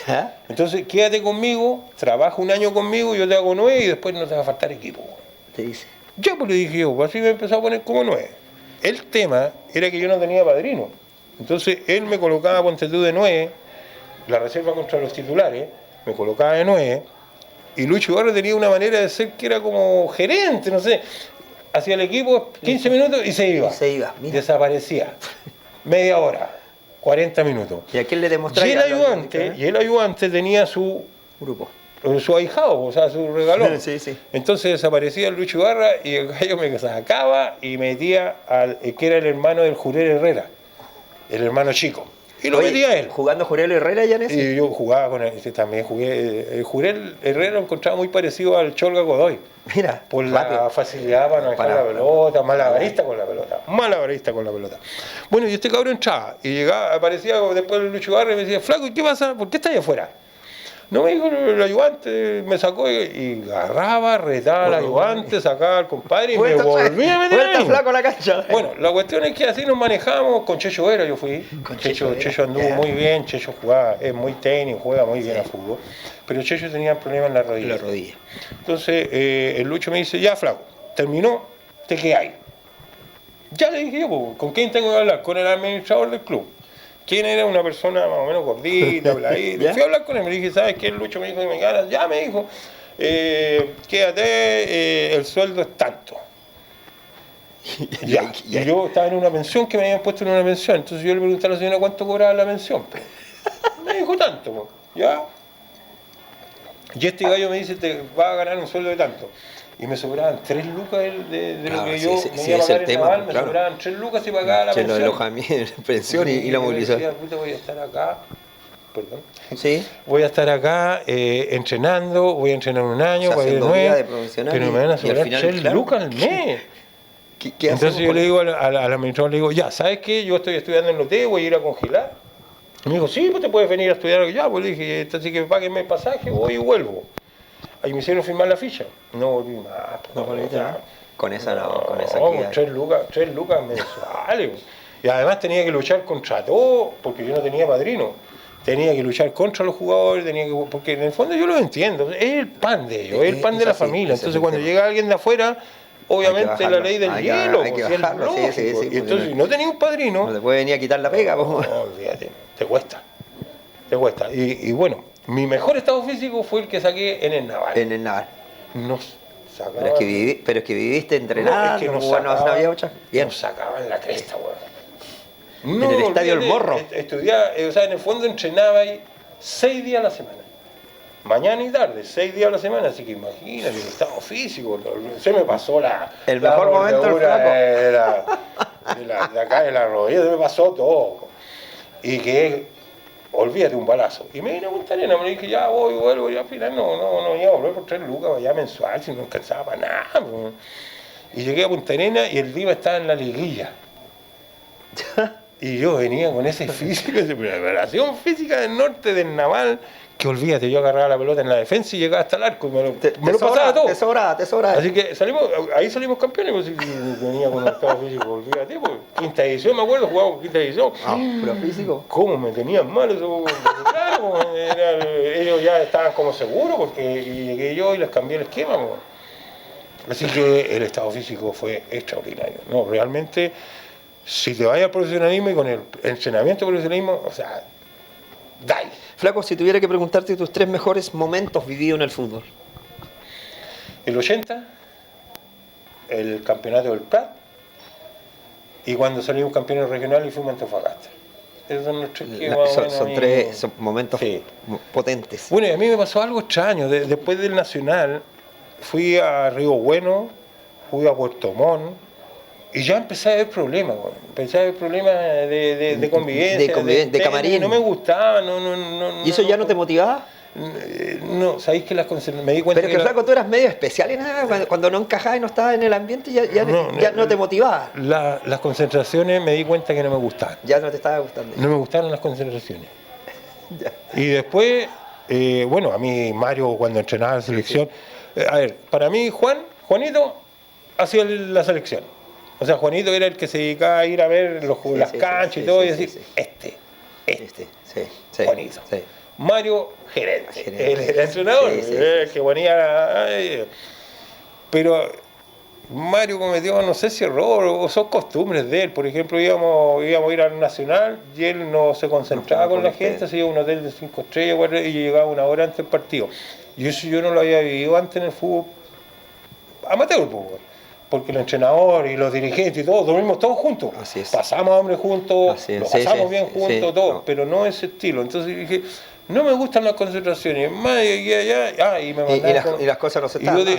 ¿Ya? Entonces quédate conmigo, trabaja un año conmigo, yo te hago 9 y después no te va a faltar equipo. Te dice. Ya pues le dije yo, pues así me empezó a poner como 9. El tema era que yo no tenía padrino. Entonces él me colocaba, ponte tú, de 9, la reserva contra los titulares, me colocaba de 9, y Lucho Ibarra tenía una manera de ser que era como gerente, no sé. Hacía el equipo 15 minutos y se iba. Y se iba, mira. Desaparecía. Media hora, 40 minutos. ¿Y a quién le Y demostráis? el ayudante tenía su Grupo. ahijado, o sea, su regalón. Sí, sí. Entonces desaparecía el Lucho Ibarra y el gallo me sacaba y metía al que era el hermano del Jurel Herrera, el hermano chico. Y lo metí a él. ¿Jugando Jurel Herrera ya en ese? Y yo jugaba con él, también jugué. Jurel Herrera lo encontraba muy parecido al Cholga Godoy. Mira. Por la facilidad para manejar la pelota, malabarista con la pelota. Bueno, y este cabrón entraba y llegaba, aparecía después del Lucho Barrio y me decía, flaco, ¿y qué pasa? ¿Por qué estás ahí afuera? No, me dijo el ayudante, me sacó y agarraba, retaba al ayudante, sacaba al compadre y me volvía a meter. Vuelta flaco a la cancha. Bueno, la cuestión es que así nos manejamos. Con Checho Vera yo fui. Checho anduvo muy bien, Checho jugaba, es muy técnico, juega muy bien a fútbol. Pero Checho tenía problemas en la rodilla. Entonces el Lucho me dice, ya flaco, terminó, ¿te qué hay? Ya le dije yo, ¿con quién tengo que hablar? Con el administrador del club. ¿Quién era? Una persona más o menos gordita, bladita. Fui a hablar con él, me dije, ¿sabes qué? El Lucho me dijo que me ganas. Ya me dijo, quédate, el sueldo es tanto. Ya. Y yo estaba en una pensión que me habían puesto en una pensión. Entonces yo le pregunté a la señora cuánto cobraba la pensión. Me dijo tanto, ya. Y este gallo me dice, te va a ganar un sueldo de tanto. Y me sobraban 3 lucas de lo que yo me iba a pagar en Naval, me sobraban 3 lucas y pagaba la pensión. El alojamiento, pensión y la movilización. Yo decía, puta, voy a estar acá, perdón. Sí. Voy a estar acá entrenando, voy a entrenar un año, voy a ir 9, pero me van a sobrar 3 lucas al mes. ¿Qué entonces yo le digo al administrador, le digo, ya, ¿sabes qué? Yo estoy estudiando en el hotel, voy a ir a congelar. Y me dijo, sí, pues te puedes venir a estudiar. Ya, pues le dije, así que páguenme el pasaje, voy y vuelvo. Ahí me hicieron firmar la ficha. No volví más. No volviste, ¿no? Con esa no, con esa no, 3 lucas mensuales. Y además tenía que luchar contra todo, porque yo no tenía padrino. Tenía que luchar contra los jugadores, porque en el fondo yo lo entiendo. Es el pan de ellos, es el pan de la familia. Entonces cuando llega alguien de afuera, obviamente la ley del hielo. Hay que bajarlo, sí. Y entonces si no tenía un padrino... No te puede venir a quitar la pega. No, olvídate, te cuesta. Y bueno, mi mejor estado físico fue el que saqué en el Naval. En el Naval. Nos sacaban... Pero es que viviste entrenando, nos sacaban la cresta, weón. En el estadio El Morro. Estudiaba, o sea, en el fondo entrenaba ahí 6 días a la semana. Mañana y tarde, 6 días a la semana, así que imagínate el estado físico. Se me pasó el mejor momento del flaco. De acá de la rodilla, se me pasó todo. Y que... olvídate un balazo. Y me vine a Punta Arenas, me dije, ya voy, vuelvo, y al final no iba a volver por 3 lucas, ya mensual, si no alcanzaba para nada. Pues. Y llegué a Punta Arenas y el Viva estaba en la liguilla. Y yo venía con ese físico, esa preparación física del norte del Naval, que olvídate, yo agarraba la pelota en la defensa y llegaba hasta el arco y me lo pasaba todo. Te sobraba. Así que ahí salimos campeones, pues, venía con un estado físico, olvídate, pues, 5ª edición, me acuerdo, jugaba con 5ª edición. Pero físico. ¿Cómo me tenían mal eso? Claro, ellos ya estaban como seguros, porque llegué yo y les cambié el esquema. Pues. Así que el estado físico fue extraordinario. No, realmente, si te vas al profesionalismo y con el entrenamiento del profesionalismo, o sea, dale. Flaco, si tuviera que preguntarte tus 3 mejores momentos vividos en el fútbol. El 80, el campeonato del Prat, y cuando salimos campeones regionales y fuimos a Antofagasta. Esos son los 3 que son momentos potentes. Bueno, y a mí me pasó algo extraño. Después del Nacional, fui a Río Bueno, fui a Puerto Montt, y ya empecé a ver problemas, de convivencia, de camarín. No me gustaba, ¿Y eso ya no te motivaba? No, sabéis que me di cuenta. Pero que flaco, tú eras medio especial en nada, cuando no encajabas y no estabas en el ambiente, ya no te motivaba. Las concentraciones me di cuenta que no me gustaban. Ya no te estaba gustando. No me gustaron las concentraciones. Y después, a mí Mario cuando entrenaba en selección, a ver, para mí Juanito hacía la selección. O sea, Juanito era el que se dedicaba a ir a ver las canchas y todo, y decir, Juanito. Sí. Mario, gerente. El entrenador, que ponía... Pero Mario cometió, no sé si error o son costumbres de él. Por ejemplo, íbamos a ir al Nacional y él no se concentraba con la gente, se iba a un hotel de 5 estrellas y llegaba 1 hora antes del partido. Y eso yo no lo había vivido antes en el fútbol amateur, porque el entrenador y los dirigentes y todos dormimos todos juntos. Así es. Pasamos hambre juntos, lo pasamos bien juntos, todo, pero no ese estilo. Entonces dije, no me gustan las concentraciones, más y allá, y me mandaron. Y las cosas no se están. Y yo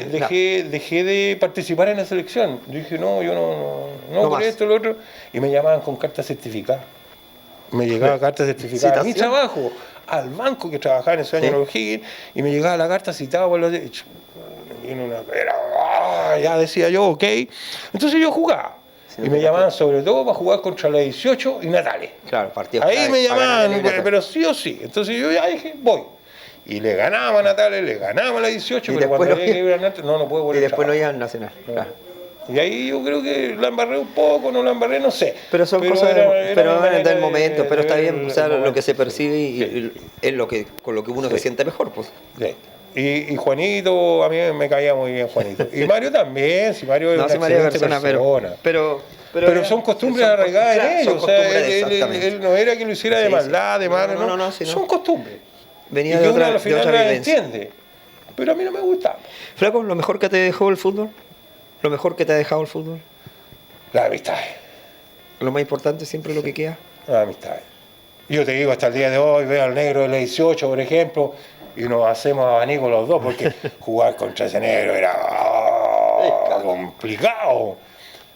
dejé de participar en la selección. Yo dije, no, yo no por esto, lo otro. Y me llamaban con carta certificada. Me llegaba carta certificada de mi ¿Citación? trabajo al banco que trabajaba en ese año en O'Higgins, y me llegaba la carta citada por los derechos. Ya decía yo, ok. Entonces yo jugaba. Y me llamaban sobre todo para jugar contra la 18 y Natales. Claro, partidos. Ahí me para ganar llamaban, el pero sí o sí. Entonces yo ya dije, voy. Y le ganaba a Natales, le ganaba a la 18, Y pero cuando después había que ir a Natales, no puedo Y volver. después no iba al Nacional. No. Claro. Y ahí yo creo que la embarré un poco, no la embarré, no sé. Pero son cosas era mi manera del momento, pero está bien, o sea, el lo que se momento. percibe y es lo que, con lo que uno se siente mejor, pues. Sí. Y Juanito, a mí me caía muy bien Juanito. Y Mario también, si Mario es No, una sí, María excelente persona. pero Son costumbres arraigadas en ellos, o sea, exactamente. él no era que lo hiciera de Sí, maldad, sí. de mano, No, sí, no. son costumbres. Venía y de que otra, uno al final de otra las vivencia. entiende. Pero a mí no me gusta. Flaco, ¿lo mejor que te dejó el fútbol? ¿Lo mejor que te ha dejado el fútbol? La amistad. Lo más importante siempre lo que queda. La amistad. Yo te digo, hasta el día de hoy, veo al negro de la 18, por ejemplo, y nos hacemos abanico los dos, porque jugar contra ese negro era complicado.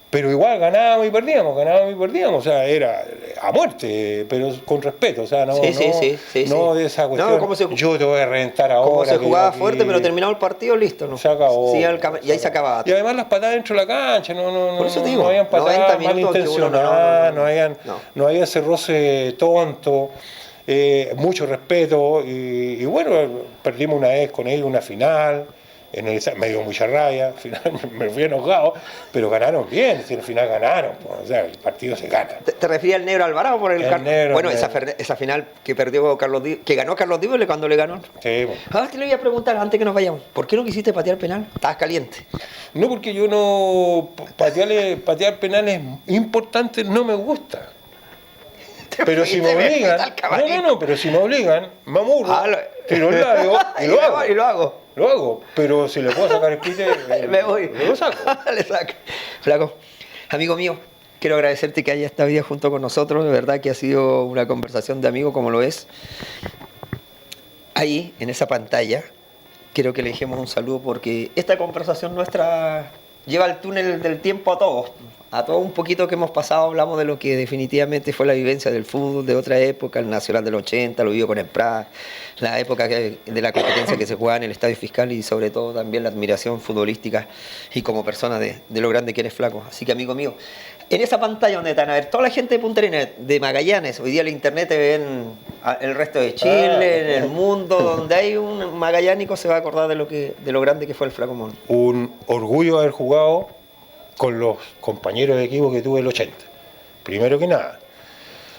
Pero igual ganábamos y perdíamos, o sea, era a muerte, pero con respeto, o sea, no Sí, de esa cuestión, No, ¿cómo se- yo te voy a reventar ahora. Como se que jugaba aquí- fuerte, pero terminado el partido, listo, ¿no? Se acabó. Sí, y ahí se acababa. Y además las patadas dentro de la cancha, Por eso te digo, no habían 90 patadas minutos que uno malintencionadas, no. no había ese roce tonto, mucho respeto, y bueno, perdimos una vez con ellos una final, me dio mucha rabia, al final me fui enojado, pero ganaron bien, si al final ganaron, pues, o sea, el partido se gana. ¿Te refieres al Negro Alvarado por el Negro, Bueno, el esa final que perdió Carlos Díaz, que ganó Carlos Díaz cuando le ganó. Sí, bueno. Ah, te le voy a preguntar antes que nos vayamos. ¿Por qué no quisiste patear penal? Estabas caliente. No, porque yo no. Patear penales importantes no me gusta. Pero si me obligan. Pero si me obligan, me amurro, tiro el labio y lo hago. Y lo hago. Lo hago, pero si le puedo sacar el pite, Me voy. lo saco. Le saco. Flaco, amigo mío, quiero agradecerte que hayas estado hoy día junto con nosotros. De verdad que ha sido una conversación de amigo como lo es. Ahí, en esa pantalla, quiero que le dejemos un saludo porque esta conversación nuestra lleva el túnel del tiempo a todos. A todos un poquito que hemos pasado, hablamos de lo que definitivamente fue la vivencia del fútbol de otra época, el Nacional del 80, lo vivió con el Prat, la época de la competencia que se jugaba en el Estadio Fiscal y sobre todo también la admiración futbolística y como persona de lo grande que eres, Flaco. Así que, amigo mío, en esa pantalla donde están a ver toda la gente de Punta Arenas, de Magallanes, hoy día en el internet te ven el resto de Chile, en el mundo, donde hay un magallánico se va a acordar de lo grande que fue el Flaco Mon. Un orgullo haber jugado con los compañeros de equipo que tuve el 80. Primero que nada.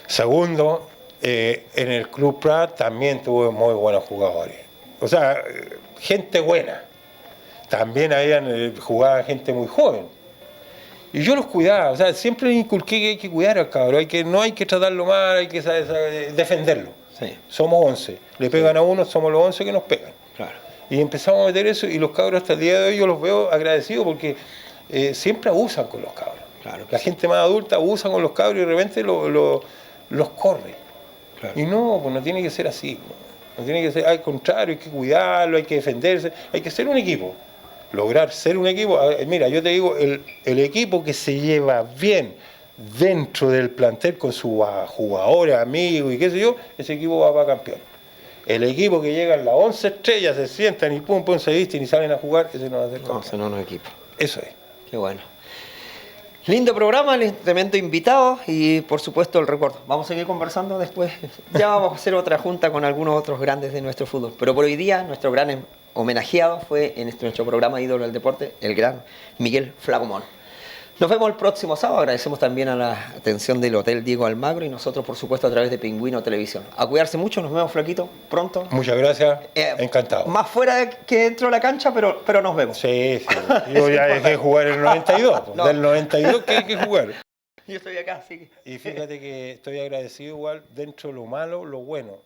Segundo, en el Club Prat también tuve muy buenos jugadores. O sea, gente buena. También jugaba gente muy joven. Y yo los cuidaba, o sea, siempre inculqué que hay que cuidar al cabrón, no hay que tratarlo mal, hay que saber defenderlo. Sí. Somos 11, le pegan a uno, somos los 11 que nos pegan. Claro. Y empezamos a meter eso y los cabros hasta el día de hoy yo los veo agradecidos porque siempre abusan con los cabros. Claro que La gente más adulta abusa con los cabros y de repente los corre. Claro. Y no, pues no tiene que ser así. No tiene que ser, al contrario, hay que cuidarlo, hay que defenderse, hay que ser un equipo. Lograr ser un equipo. Mira, yo te digo, el equipo que se lleva bien dentro del plantel con sus jugadores, amigos y qué sé yo, ese equipo va para campeón. El equipo que llegan las 11 estrellas, se sientan y pum, se visten y salen a jugar, ese no va a ser campeón. No, ese no es equipo. Eso es. Qué bueno. Lindo programa, tremendo invitado y por supuesto el recuerdo. Vamos a seguir conversando después. Ya vamos a hacer otra junta con algunos otros grandes de nuestro fútbol. Pero por hoy día nuestro gran homenajeado fue en nuestro programa Ídolo del Deporte, el gran Miguel Flaco Mon. Nos vemos el próximo sábado. Agradecemos también a la atención del Hotel Diego Almagro y nosotros, por supuesto, a través de Pingüino Televisión. A cuidarse mucho. Nos vemos, Flaquito, pronto. Muchas gracias. Encantado. Más fuera que dentro de la cancha, pero nos vemos. Sí. Yo ya dejé de jugar en el 92. No. Del 92 que hay que jugar. Yo estoy acá, así que... Y fíjate que estoy agradecido igual dentro de lo malo, lo bueno.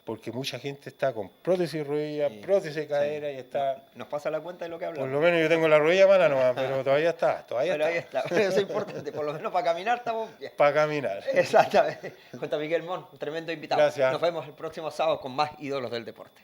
Porque mucha gente está con prótesis de rodilla, prótesis de cadera y está... Nos pasa la cuenta de lo que hablamos. Por lo menos yo tengo la rodilla mala nomás, pero todavía está. Pero ahí está. Eso es importante. Por lo menos para caminar estamos bien. Para caminar. Exactamente. Cuenta Miguel Mon, un tremendo invitado. Gracias. Nos vemos el próximo sábado con más ídolos del deporte.